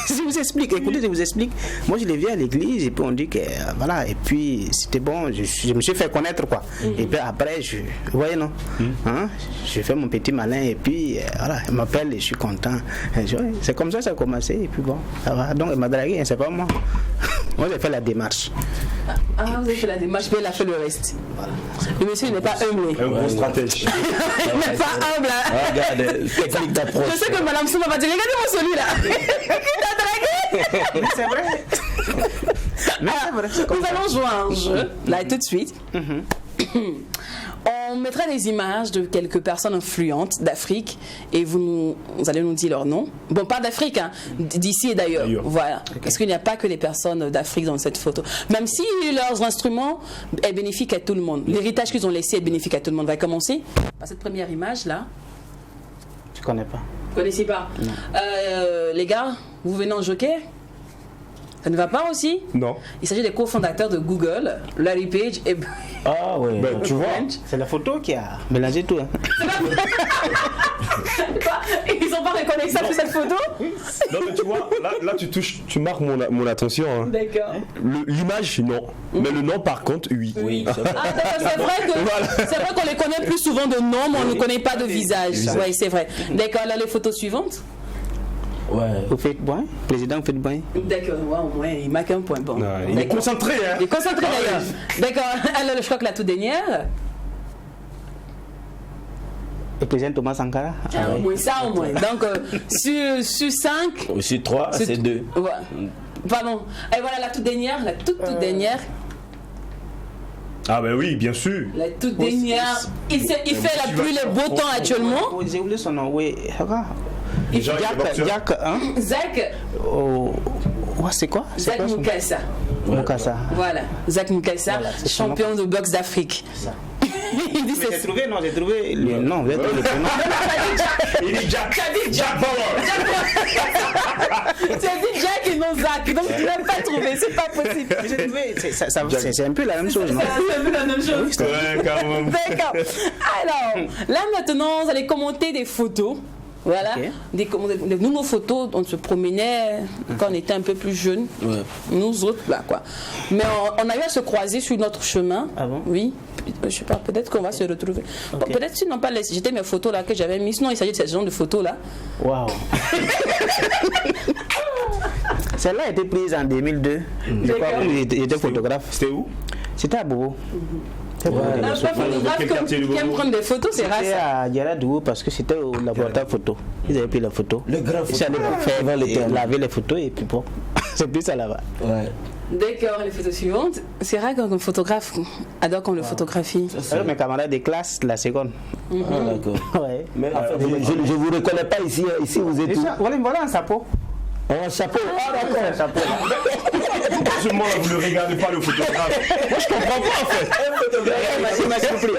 [SPEAKER 5] Je vous explique. Écoutez, je vous explique. Moi, je l'ai vu à l'église et puis on dit que voilà. Et puis c'était bon. Je me suis fait connaître quoi. Et puis après, vous voyez non. Hein? Je fais mon petit malin et puis voilà. Elle m'appelle et je suis content. C'est comme ça ça a commencé et puis bon, ça va. Donc elle m'a dragué. C'est pas moi. Moi, j'ai fait la démarche.
[SPEAKER 2] Ah, vous avez fait la démarche, puis elle a fait le reste. Voilà. Le monsieur n'est pas humble.
[SPEAKER 3] Un gros stratège.
[SPEAKER 2] Il n'est pas humble. Hein.
[SPEAKER 4] Regarde, technique d'approche.
[SPEAKER 2] Je sais que Madame Souma va dire, regardez-moi celui-là. Qui t'a dragué?
[SPEAKER 5] Mais c'est vrai. Mais c'est vrai.
[SPEAKER 2] Nous allons jouer à un jeu, là tout de suite. On mettra des images de quelques personnes influentes d'Afrique et vous allez nous dire leur nom. Bon, pas d'Afrique, hein, d'ici et d'ailleurs. Voilà. Okay. Parce qu'il n'y a pas que les personnes d'Afrique dans cette photo. Même si leurs instruments est bénéfique à tout le monde. L'héritage qu'ils ont laissé est bénéfique à tout le monde. On va commencer par cette première image là.
[SPEAKER 5] Je ne connais pas.
[SPEAKER 2] Vous ne connaissez pas? Non. Les gars, vous venez en joker? Ça ne va pas aussi?
[SPEAKER 3] Non.
[SPEAKER 2] Il s'agit des cofondateurs de Google, Larry Page et...
[SPEAKER 4] Ah ouais.
[SPEAKER 3] Ben, tu vois,
[SPEAKER 5] c'est la photo qui a mélangé tout. Hein.
[SPEAKER 2] Ils n'ont pas reconnaissable sur cette photo?
[SPEAKER 3] Non mais tu vois, là tu marques mon attention. Hein.
[SPEAKER 2] D'accord.
[SPEAKER 3] L'image, non. Mais le nom par contre, oui.
[SPEAKER 2] Oui. Ah, c'est vrai qu'on les connaît plus souvent de nom, mais on ne connaît pas de visage. Oui, c'est vrai. D'accord, là les photos suivantes.
[SPEAKER 4] Ouais.
[SPEAKER 5] Vous faites bien? Président, vous faites bien?
[SPEAKER 2] D'accord, ouais, au moins, il marque un point. Bon.
[SPEAKER 3] Non, il est concentré, hein?
[SPEAKER 2] Il est concentré d'ailleurs. D'accord, alors je crois que la toute dernière.
[SPEAKER 5] Le président Thomas Sankara?
[SPEAKER 2] Au moins, ça au moins. Donc, sur 5.
[SPEAKER 4] Sur 3, c'est 2.
[SPEAKER 2] Ouais. Pardon. Et voilà la toute dernière. La toute dernière.
[SPEAKER 3] Ah ben oui, bien sûr.
[SPEAKER 2] La toute dernière. Il fait la pluie, le beau temps actuellement.
[SPEAKER 5] J'ai oublié son nom, oui. Jack, hein?
[SPEAKER 2] Zach.
[SPEAKER 5] C'est quoi?
[SPEAKER 2] Zach Mukasa.
[SPEAKER 5] Mukasa.
[SPEAKER 2] Voilà, Zach Mukasa, voilà, champion de boxe d'Afrique. Il dit
[SPEAKER 5] j'ai trouvé le nom. Vous êtes le prénom.
[SPEAKER 3] Il dit Jack. Jack Bauer.
[SPEAKER 2] Tu as dit Jack et non Zach, donc tu n'as pas trouvé, c'est pas possible.
[SPEAKER 5] J'ai trouvé, c'est un peu la même chose, non?
[SPEAKER 2] C'est un peu la même chose.
[SPEAKER 3] Ouais, quand même.
[SPEAKER 2] D'accord. Alors, là maintenant, vous allez commenter des photos. Voilà,
[SPEAKER 5] Ok.
[SPEAKER 2] des nouveaux photos, on se promenait quand on était un peu plus jeunes, nous autres là quoi. Mais on a eu à se croiser sur notre chemin.
[SPEAKER 5] Ah bon?
[SPEAKER 2] Oui, je sais pas, peut-être qu'on va se retrouver. Bon, peut-être s'ils n'ont pas laissé, j'étais mes photos là que j'avais mises, sinon il s'agit de ce genre de photos là.
[SPEAKER 5] Waouh. Celle-là a été prise en 2002. Je crois que j'étais photographe.
[SPEAKER 3] C'était où?
[SPEAKER 5] C'était à Bobo.
[SPEAKER 2] Un photographe qui aime prendre des photos, c'est rare
[SPEAKER 5] C'était
[SPEAKER 2] ça.
[SPEAKER 5] à Diaradougou parce que c'était au laboratoire photo. Ils avaient pris la photo.
[SPEAKER 4] Le grand
[SPEAKER 5] Ils allaient
[SPEAKER 4] photographe.
[SPEAKER 5] faire laver les photos et puis bon. C'est plus ça là-bas.
[SPEAKER 4] Ouais.
[SPEAKER 2] D'accord, les photos suivantes. C'est rare qu'un photographe adore qu'on le photographie.
[SPEAKER 5] Alors, mes camarades de classe, la seconde.
[SPEAKER 4] Ah, d'accord.
[SPEAKER 5] Ouais.
[SPEAKER 4] Mais je ne vous reconnais pas ici. Ici, vous êtes où?
[SPEAKER 5] Voilà un chapeau.
[SPEAKER 4] Un chapeau. Ah, d'accord.
[SPEAKER 5] Un chapeau.
[SPEAKER 3] Pourquoi seulement là, vous ne regardez pas le photographe? Moi, je comprends pas en fait.
[SPEAKER 5] Il m'a surpris.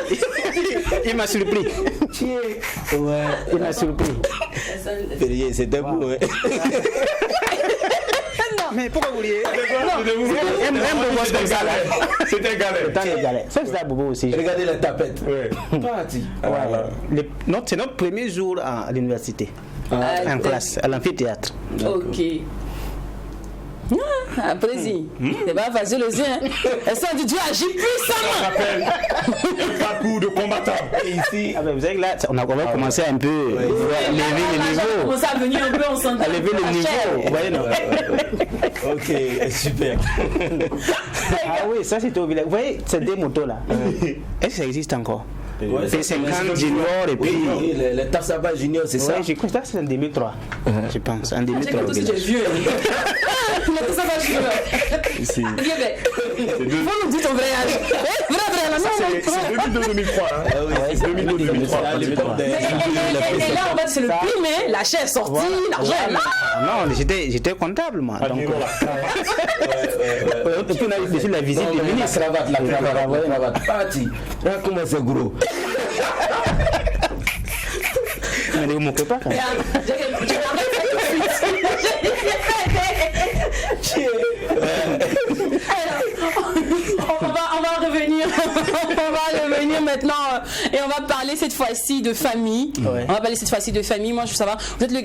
[SPEAKER 5] Il m'a surpris.
[SPEAKER 4] Ouais.
[SPEAKER 5] Il m'a surpris.
[SPEAKER 4] Périer, c'était beau, hein.
[SPEAKER 5] Mais pourquoi vous riez? Un beau gosse comme ça là.
[SPEAKER 3] C'était galère.
[SPEAKER 5] Tant les galères. Ça c'est à Bobo aussi.
[SPEAKER 4] Regardez la tapette.
[SPEAKER 3] Ouais.
[SPEAKER 4] Parti.
[SPEAKER 5] Ouais. C'est notre premier jour à l'université. En classe, à l'amphithéâtre.
[SPEAKER 2] Ok. Après, si. C'est pas facile aussi. Hein. Et ça, Dieu agit puissamment.
[SPEAKER 3] Rappelle un parcours de combattant.
[SPEAKER 4] Et ici,
[SPEAKER 5] Ah ben, vous savez que là, on va commencer un peu à lever le
[SPEAKER 2] On
[SPEAKER 5] niveau.
[SPEAKER 2] commence à venir un peu, on s'entend.
[SPEAKER 5] À lever le niveau. Vous voyez, non?
[SPEAKER 4] ok, super.
[SPEAKER 5] Ah oui, ça c'était au village. Vous voyez, ces deux motos là. Est-ce que ça existe encore?
[SPEAKER 4] Ouais,
[SPEAKER 5] C'est 50 juniors et puis.
[SPEAKER 4] Oui, les Tassaba Junior, c'est ça?
[SPEAKER 5] Ouais, je crois que c'est en 2003. Je pense. En
[SPEAKER 2] J'ai
[SPEAKER 5] 2003 au
[SPEAKER 2] compris que tu es
[SPEAKER 5] village.
[SPEAKER 2] vieux. Mais tout ça va, je suis là. Vieux, mais. Faut nous dire ton vrai âge. Vrai, là, non,
[SPEAKER 3] C'est 2002-2003. Hein.
[SPEAKER 4] Ah oui, c'est 2003.
[SPEAKER 2] Et là, en fait, c'est le prix, mais la chair est sortie, l'argent est là.
[SPEAKER 5] Non, j'étais comptable moi. Donc,
[SPEAKER 3] Niveau là.
[SPEAKER 5] et puis on a eu dessus la visite du ministre.
[SPEAKER 4] La cravate. Parti. Là, comment c'est gros?
[SPEAKER 5] Mais ne vous moquez pas quand même.
[SPEAKER 2] On va revenir. On va revenir maintenant et on va parler cette fois-ci de famille.
[SPEAKER 5] Ouais.
[SPEAKER 2] On va parler cette fois-ci de famille. Moi, je veux savoir,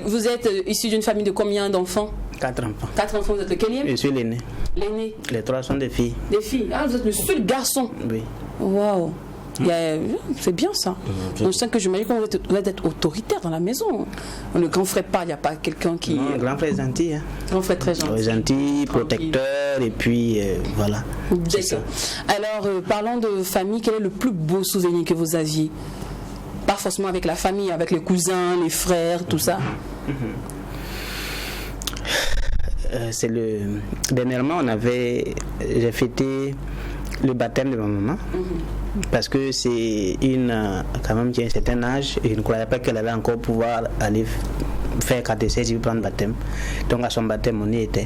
[SPEAKER 2] vous êtes issu d'une famille de combien d'enfants?
[SPEAKER 5] 4 enfants.
[SPEAKER 2] 4 enfants, vous êtes le quatrième?
[SPEAKER 5] Je suis l'aîné.
[SPEAKER 2] L'aîné?
[SPEAKER 5] Les 3 sont des filles.
[SPEAKER 2] Des filles. Ah, vous êtes le seul garçon.
[SPEAKER 5] Oui.
[SPEAKER 2] Waouh. C'est bien ça. Donc, je sens que j'imagine que vous êtes autoritaire dans la maison. Le grand frère parle, il n'y a pas quelqu'un qui.
[SPEAKER 5] Non, le grand frère est gentil. Hein.
[SPEAKER 2] Grand frère très gentil.
[SPEAKER 5] Gentil, protecteur, et puis voilà. C'est ça.
[SPEAKER 2] Alors, parlons de famille. Quel est le plus beau souvenir que vous aviez? Pas forcément avec la famille, avec les cousins, les frères, tout ça.
[SPEAKER 5] Dernièrement, j'ai fêté le baptême de ma maman. Parce que c'est quand même qui a un certain âge et je ne croyais pas qu'elle allait encore pouvoir aller faire catéchèse et prendre baptême. Donc à son baptême, on y était.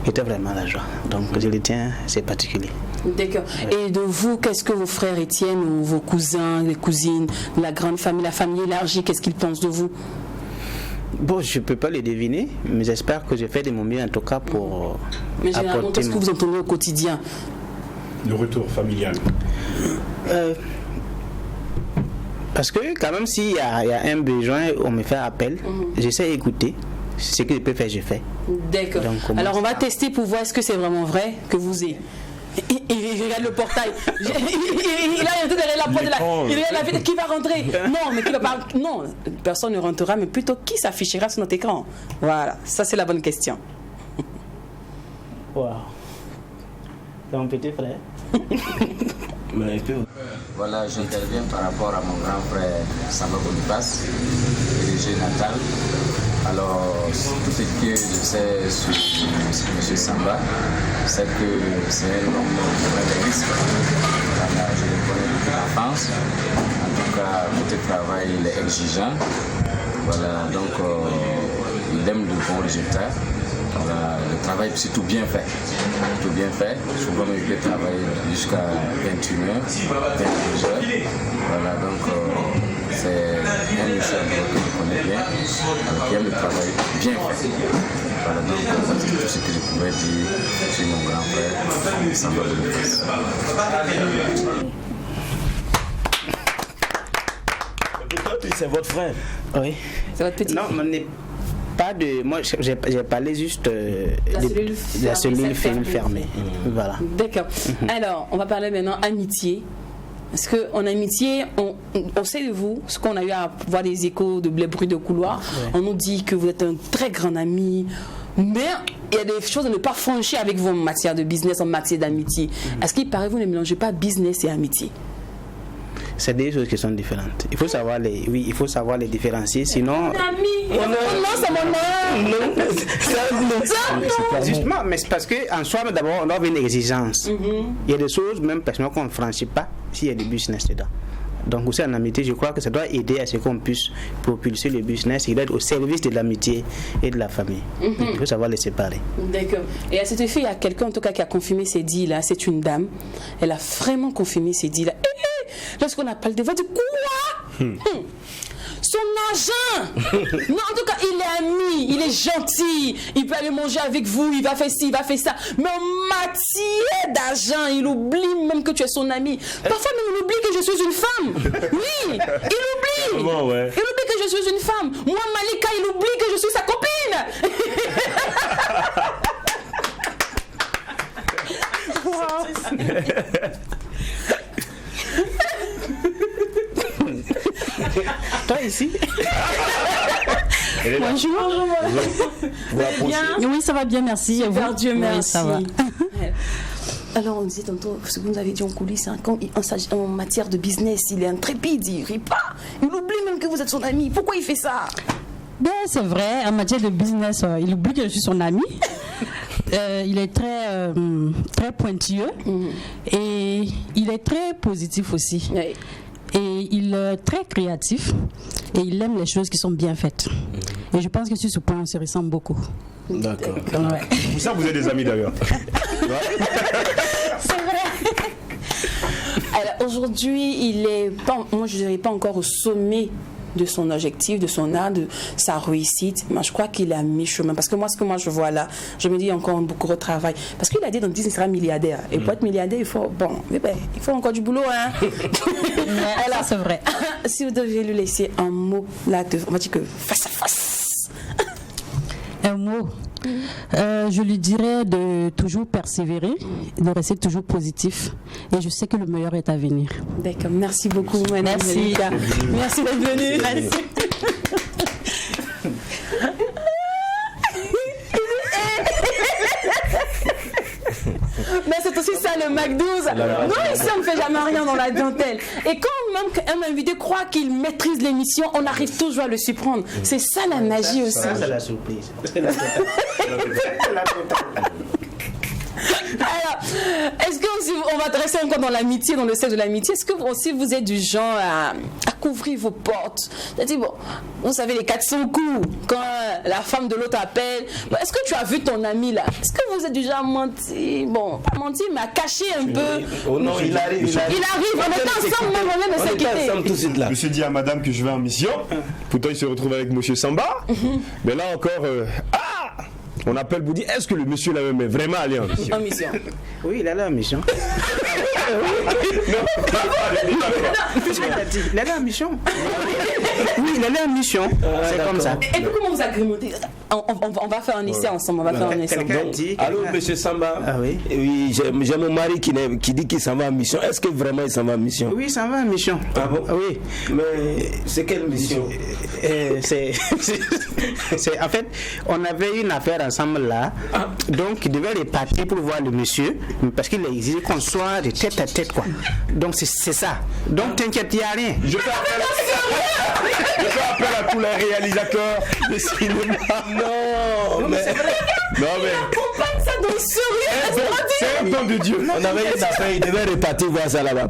[SPEAKER 5] C'était vraiment la joie. Donc je le tiens, c'est particulier.
[SPEAKER 2] D'accord. Et de vous, qu'est-ce que vos frères Étienne ou vos cousins, les cousines, la grande famille, la famille élargie, qu'est-ce qu'ils pensent de vous?
[SPEAKER 5] Bon, je ne peux pas les deviner, mais j'espère que je fais de mon mieux en tout cas pour
[SPEAKER 2] Mais généralement,
[SPEAKER 5] apporter
[SPEAKER 2] qu'est-ce que vous entendez au quotidien?
[SPEAKER 3] Le retour familial.
[SPEAKER 5] Parce que quand même s'il y a un besoin, on me fait appel, j'essaie d'écouter. Ce que je peux faire, je fais.
[SPEAKER 2] D'accord. Alors on va tester pour voir est-ce que c'est vraiment vrai que vous êtes. Il regarde le portail. Il a derrière la porte de la. Il regarde la vie qui va rentrer. Non, mais qui va pas. Non, personne ne rentrera, mais plutôt qui s'affichera sur notre écran. Voilà, ça c'est la bonne question.
[SPEAKER 5] Wow. C'est mon petit frère.
[SPEAKER 9] Voilà, j'interviens par rapport à mon grand frère Samba Boniface, PDG Natal. Alors, tout ce que je sais sur M. Samba, c'est que c'est un homme de risque. Je le connais depuis l'enfance. En tout cas, côté travail, il est exigeant. Voilà, donc il aime de bons résultats. Voilà, le travail est surtout bien fait. Tout bien fait. Souvent, il peut travailler jusqu'à 21h, 22h. Voilà, donc c'est un monsieur que je connais bien, qui aime le travail bien fait. Voilà, donc c'est tout ce que je pouvais dire sur mon grand frère, Samba Boniface.
[SPEAKER 4] C'est votre frère?
[SPEAKER 5] Oui.
[SPEAKER 2] C'est votre petite
[SPEAKER 5] Non,
[SPEAKER 2] fille.
[SPEAKER 5] on n'est pas de. Moi, j'ai parlé juste de la
[SPEAKER 2] cellule
[SPEAKER 5] cellule
[SPEAKER 2] fermée.
[SPEAKER 5] fermée. Voilà.
[SPEAKER 2] D'accord. Alors, on va parler maintenant amitié. Parce qu'en amitié, on sait de vous, ce qu'on a eu à voir des échos, les bruits de couloir.
[SPEAKER 5] Ouais.
[SPEAKER 2] On nous dit que vous êtes un très grand ami. Mais il y a des choses à ne pas franchir avec vous en matière de business, en matière d'amitié. Est-ce qu'il paraît que vous ne mélangez pas business et amitié?
[SPEAKER 5] C'est des choses qui sont différentes. Il faut savoir les différencier. Sinon.
[SPEAKER 2] Mon ami! Non, c'est mon nom!
[SPEAKER 5] Justement, mais c'est parce qu'en soi, d'abord, on a une exigence. Il y a des choses, même personnellement, qu'on ne franchit pas s'il y a du business dedans. Donc, aussi en amitié, je crois que ça doit aider à ce qu'on puisse propulser le business. Il doit être au service de l'amitié et de la famille. Il faut savoir les séparer.
[SPEAKER 2] D'accord. Et à cet effet, il y a quelqu'un, en tout cas, qui a confirmé ces dits-là. C'est une dame. Elle a vraiment confirmé ces dits-là. Lorsqu'on appelle des voix, du quoi? Son agent! Non, en tout cas, il est ami, il est gentil, il peut aller manger avec vous, il va faire ci, il va faire ça. Mais en matière d'argent, il oublie même que tu es son ami. Parfois même, il oublie que je suis une femme. Oui, il oublie.
[SPEAKER 3] Comment, ouais.
[SPEAKER 2] Il oublie que je suis une femme. Moi, Malika, il oublie que je suis sa copine.
[SPEAKER 5] Toi ici?
[SPEAKER 6] Bonjour.
[SPEAKER 2] Bien.
[SPEAKER 6] Oui, ça va bien, merci. Et vous?
[SPEAKER 2] Super, Dieu
[SPEAKER 6] Oui,
[SPEAKER 2] merci.
[SPEAKER 6] ça va.
[SPEAKER 2] Alors, on disait tantôt, ce que vous nous avez dit en coulisses, hein, en matière de business, il est intrépide, il rit pas. Il oublie même que vous êtes son ami. Pourquoi il fait ça?
[SPEAKER 6] Ben, c'est vrai, en matière de business, il oublie que je suis son ami. Il est très, très pointilleux et il est très positif aussi.
[SPEAKER 2] Oui.
[SPEAKER 6] Et il est très créatif et il aime les choses qui sont bien faites. Et je pense que sur ce point, on se ressemble beaucoup.
[SPEAKER 4] D'accord.
[SPEAKER 6] Ouais.
[SPEAKER 3] Pour ça, vous êtes des amis d'ailleurs.
[SPEAKER 2] C'est vrai. Alors, aujourd'hui, il est pas, moi je dirais pas encore au sommet de son objectif, de son art, de sa réussite. Mais je crois qu'il est à mi-chemin. Parce que moi, ce que moi je vois là, je me dis encore beaucoup de travail. Parce qu'il a dit dans 10 ans, il sera milliardaire. Et pour être milliardaire, il faut, il faut encore du boulot, hein.
[SPEAKER 6] Alors, c'est vrai.
[SPEAKER 2] Si vous deviez lui laisser un mot là, on va dire que face à face.
[SPEAKER 6] Un mot. Je lui dirais de toujours persévérer, de rester toujours positif. Et je sais que le meilleur est à venir.
[SPEAKER 2] D'accord, merci beaucoup, madame.
[SPEAKER 6] Merci.
[SPEAKER 2] Malika. Merci d'être venue.
[SPEAKER 6] Merci.
[SPEAKER 2] Mais c'est aussi ça le Mac 12. Nous, ici, on ne fait jamais rien dans la dentelle. Et quand même un invité croit qu'il maîtrise l'émission, on arrive toujours à le surprendre. C'est ça la magie aussi.
[SPEAKER 5] Ça, c'est la surprise.
[SPEAKER 2] Alors, est-ce que aussi, on va rester encore dans l'amitié, dans le cercle de l'amitié, est-ce que aussi vous êtes du genre à couvrir vos portes? C'est-à-dire, bon, vous savez, les 400 coups, quand la femme de l'autre appelle, bon, est-ce que tu as vu ton ami là? Est-ce que vous êtes du genre à mentir? Bon, pas mentir, mais à cacher un peu.
[SPEAKER 4] Oh non, il arrive.
[SPEAKER 2] Il arrive, on était ensemble, même on
[SPEAKER 4] On
[SPEAKER 2] s'est
[SPEAKER 4] était
[SPEAKER 2] quittés.
[SPEAKER 4] ensemble tout de suite là.
[SPEAKER 3] Je me suis dit à madame que je vais en mission. Pourtant, il se retrouve avec monsieur Samba. Mais là encore, on appelle pour dire est-ce que le monsieur là même est vraiment allé en mission?
[SPEAKER 2] En mission.
[SPEAKER 5] Oui, il a la mission. Il a la mission. Oui, il a la mission. C'est comme ça.
[SPEAKER 2] Et puis comment vous agrémentez? On va faire un essai ensemble, on va faire un essai
[SPEAKER 5] Quelqu'un
[SPEAKER 2] ensemble.
[SPEAKER 5] dit.
[SPEAKER 4] Allô, monsieur Samba.
[SPEAKER 5] Ah oui.
[SPEAKER 4] Oui, j'ai mon mari qui dit qu'il s'en va en mission. Est-ce que vraiment il s'en va en mission?
[SPEAKER 5] Oui, ça va en mission.
[SPEAKER 4] Ah bon?
[SPEAKER 5] Oui.
[SPEAKER 4] Mais c'est quelle mission?
[SPEAKER 5] En fait, on avait une affaire ensemble là. Donc, il devait repartir pour voir le monsieur. Parce qu'il a exigé qu'on soit de tête à tête, quoi. Donc, c'est ça. Donc, t'inquiète, il n'y a rien.
[SPEAKER 3] Je fais appel à tous les réalisateurs de cinéma.
[SPEAKER 4] Non, mais
[SPEAKER 3] Non mais
[SPEAKER 2] Accompagne ça dans le sourire.
[SPEAKER 3] c'est un don de Dieu.
[SPEAKER 4] on avait une affaire, il devait repartir voir ça là-bas.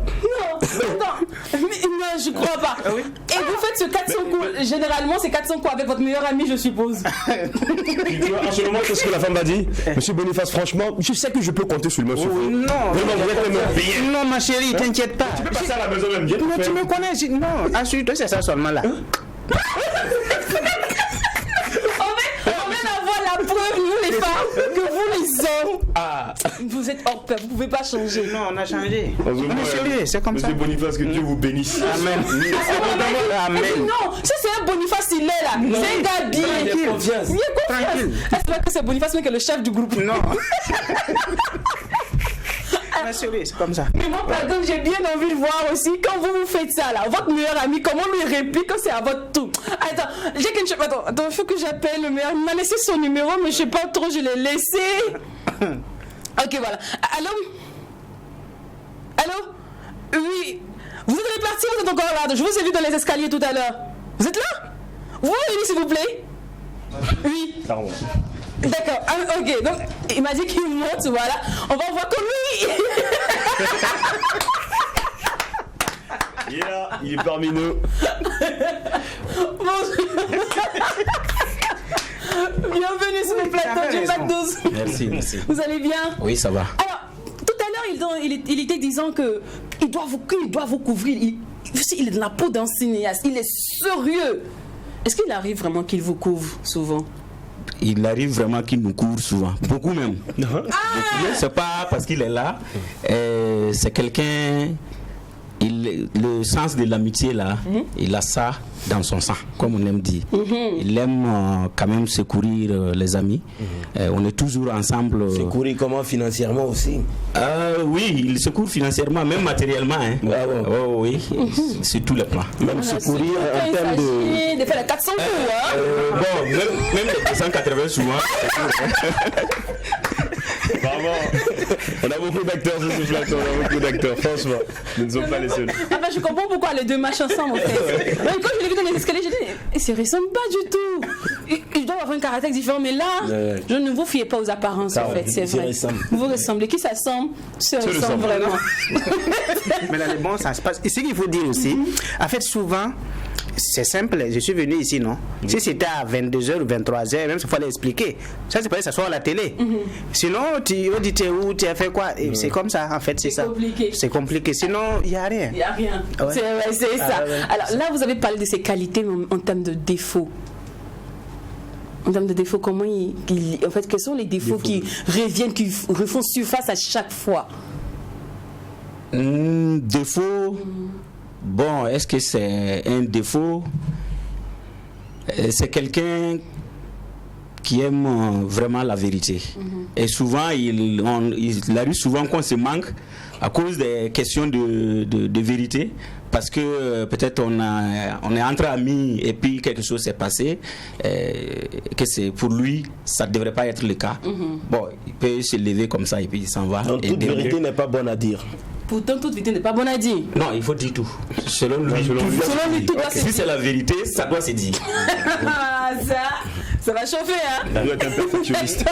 [SPEAKER 2] Non, je crois pas. Et vous faites ce 400 coups. Généralement, c'est 400 coups avec votre meilleur ami, je suppose.
[SPEAKER 3] Tu vois, en ce moment, qu'est-ce que la femme a dit? Monsieur Boniface, franchement, je sais que je peux compter sur le monsieur.
[SPEAKER 5] Non,
[SPEAKER 3] Vraiment, vous êtes même payé.
[SPEAKER 5] non, ma chérie, t'inquiète pas.
[SPEAKER 3] Tu peux passer à la maison même bien.
[SPEAKER 5] Mais tu me connais, non, assure-toi, c'est ça seulement là.
[SPEAKER 2] On va avoir la preuve, nous les femmes, que vous les ans. Vous êtes hors pair, vous pouvez pas changer.
[SPEAKER 5] Non, on a changé.
[SPEAKER 3] On est
[SPEAKER 5] sérieux, c'est comme ça.
[SPEAKER 3] Monsieur Boniface, que Dieu vous bénisse.
[SPEAKER 5] Amen.
[SPEAKER 2] Non, ça c'est un Boniface, il est là. C'est un gars bien.
[SPEAKER 4] Il y a confiance.
[SPEAKER 2] Il y a confiance. Est-ce pas que c'est Boniface, mais que le chef du groupe?
[SPEAKER 5] Non. Mais sérieux, c'est comme ça.
[SPEAKER 2] Mais moi, par exemple, j'ai bien envie de voir aussi, quand vous faites ça là, votre meilleur ami, comment lui réplique quand c'est à votre tour. Attends, j'ai qu'une chose. Attends, il faut que j'appelle le meilleur. Il m'a laissé son numéro, mais je sais pas trop, je l'ai laissé. Ok, voilà. Allô? Allô? Oui. Vous êtes reparti, vous êtes encore là. Je vous ai vu dans les escaliers tout à l'heure. Vous êtes là? Vous venez, s'il vous plaît? Oui.
[SPEAKER 3] Pardon.
[SPEAKER 2] D'accord, ok, donc il m'a dit qu'il monte, voilà. On va voir comme lui.
[SPEAKER 3] Il est là, il est parmi nous.
[SPEAKER 2] Bienvenue sur le plateau du Mac 12.
[SPEAKER 4] Merci, merci.
[SPEAKER 2] Vous allez bien?
[SPEAKER 4] Oui, ça va.
[SPEAKER 2] Alors, tout à l'heure, il était disant qu'il doit vous couvrir. Il est dans la peau d'un cinéaste, il est sérieux. Est-ce qu'il arrive vraiment qu'il vous couvre souvent?
[SPEAKER 10] Il arrive vraiment qu'il nous court souvent, beaucoup même. C'est pas parce qu'il est là, c'est quelqu'un. Le sens de l'amitié là, il a ça dans son sang, comme on aime dire. Il aime quand même secourir les amis. On est toujours ensemble.
[SPEAKER 4] Secourir comment, financièrement aussi?
[SPEAKER 10] Oui, il secourt financièrement, même matériellement. Hein. Oh, oui, sur tous les plans.
[SPEAKER 4] Même secourir en termes de...
[SPEAKER 2] De faire les 400 coups, hein?
[SPEAKER 10] Bon, même les 280 souvent.
[SPEAKER 3] Vraiment, on a beaucoup d'acteurs sur ce plateau, on a beaucoup d'acteurs, franchement. Nous ne sommes pas les seuls.
[SPEAKER 2] Ah ben, je comprends pourquoi les deux marchent ensemble en fait. Quand je l'ai vu dans les escaliers, j'ai dit, ils se ressemblent pas du tout. Ils doivent avoir un caractère différent, mais là, je ne vous fiez pas aux apparences en fait, c'est vrai. Vous ressemblez, qui ça semble? Se ressemble vraiment.
[SPEAKER 5] Mais là, le bon, ça se passe. Et ce qu'il faut dire aussi, en fait, souvent, c'est simple, je suis venu ici, non? Si c'était à 22h ou 23h, même s'il fallait expliquer. Ça, c'est pas ça soit à la télé. Sinon, tu dis t'es où, tu as fait quoi? Et c'est comme ça, en fait, c'est ça. C'est compliqué. Sinon, il n'y a rien.
[SPEAKER 2] Il n'y a rien.
[SPEAKER 5] Ouais.
[SPEAKER 2] C'est ça. Alors là, vous avez parlé de ses qualités, mais en termes de défauts. En termes de défauts, comment en fait, quels sont les défauts qui reviennent, qui refont surface à chaque fois?
[SPEAKER 10] Défaut. Bon, est-ce que c'est un défaut? C'est quelqu'un qui aime vraiment la vérité. Et souvent, il arrive souvent qu'on se manque à cause des questions de vérité. Parce que peut-être on est entre amis et puis quelque chose s'est passé, que c'est pour lui, ça ne devrait pas être le cas. Bon, il peut se lever comme ça et puis il s'en va.
[SPEAKER 4] Donc toute vérité n'est pas bonne à dire.
[SPEAKER 2] Pourtant, toute vérité n'est pas bonne à dire.
[SPEAKER 10] Non, il faut dire tout. Selon lui,
[SPEAKER 2] selon lui, tout doit se dire.
[SPEAKER 10] Si c'est la vérité, ça doit se dire.
[SPEAKER 2] Ça va chauffer, hein?
[SPEAKER 3] Il doit être un perfectionniste.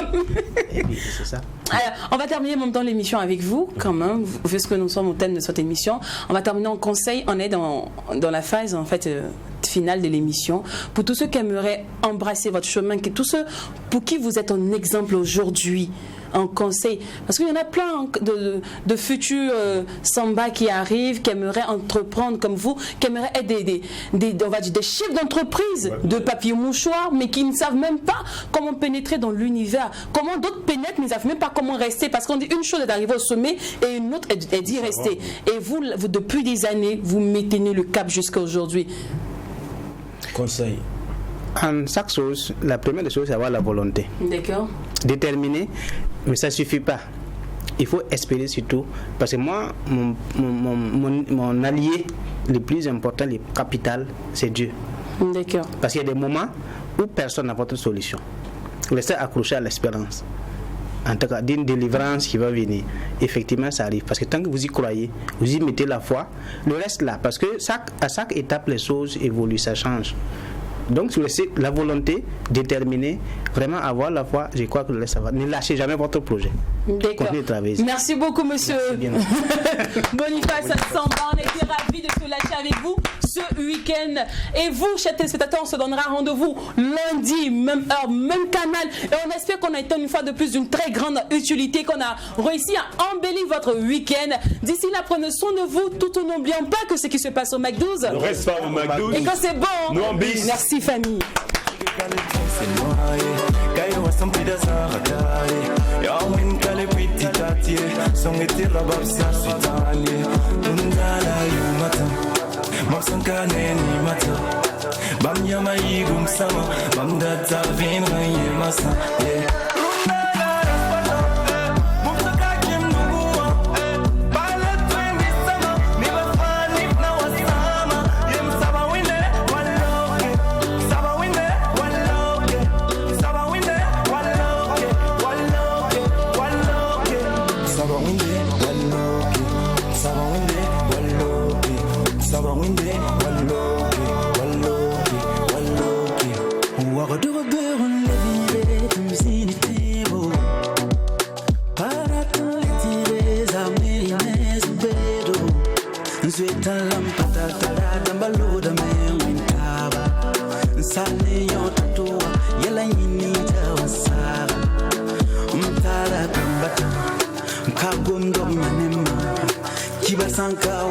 [SPEAKER 5] C'est ça.
[SPEAKER 2] Alors, on va terminer en même temps l'émission avec vous, quand même, puisque nous sommes au thème de cette émission. On va terminer en conseil. On est dans la phase, en fait, finale de l'émission. Pour tous ceux qui aimeraient embrasser votre chemin, tous ceux pour qui vous êtes un exemple aujourd'hui, un conseil, parce qu'il y en a plein de futurs samba qui arrivent, qui aimeraient entreprendre comme vous, qui aimeraient être on va dire des chefs d'entreprise de papier mouchoir, mais qui ne savent même pas comment pénétrer dans l'univers, comment d'autres pénètrent, mais ils ne savent même pas comment rester, parce qu'on dit une chose est d'arriver au sommet et une autre est d'y rester. Et vous, depuis des années, vous maintenez le cap jusqu'à aujourd'hui.
[SPEAKER 4] Conseil.
[SPEAKER 5] En chaque chose, la première des choses, c'est avoir la volonté.
[SPEAKER 2] D'accord.
[SPEAKER 5] Déterminé, mais ça ne suffit pas. Il faut espérer surtout. Parce que moi, mon allié le plus important, le capital, c'est Dieu.
[SPEAKER 2] D'accord.
[SPEAKER 5] Parce qu'il y a des moments où personne n'apporte de solution. Vous restez accroché à l'espérance. En tout cas, d'une délivrance qui va venir. Effectivement, ça arrive. Parce que tant que vous y croyez, vous y mettez la foi, le reste là. Parce que à chaque étape, les choses évoluent, ça change. Donc, si vous laissez la volonté déterminée, vraiment avoir la foi, je crois que le reste, ça va. Ne lâchez jamais votre projet.
[SPEAKER 2] D'accord. Merci beaucoup, monsieur Boniface Samba. On était ravis de se lâcher avec vous ce week-end. Et vous, chers téléspectateurs, on se donnera rendez-vous lundi, même heure, même canal. Et on espère qu'on a été une fois de plus d'une très grande utilité, qu'on a réussi à embellir votre week-end. D'ici là, prenez soin de vous, tout en n'oubliant pas que ce qui se passe au Mac 12.
[SPEAKER 3] On reste pas au Mac 12.
[SPEAKER 2] Et quand c'est bon,
[SPEAKER 3] nous en bis.
[SPEAKER 2] Merci, famille.
[SPEAKER 1] C'est noyé, rabab sa sitani undala yumata mapsankane ni mata bam yama yigum sama bam data vin masa yeah. Sanka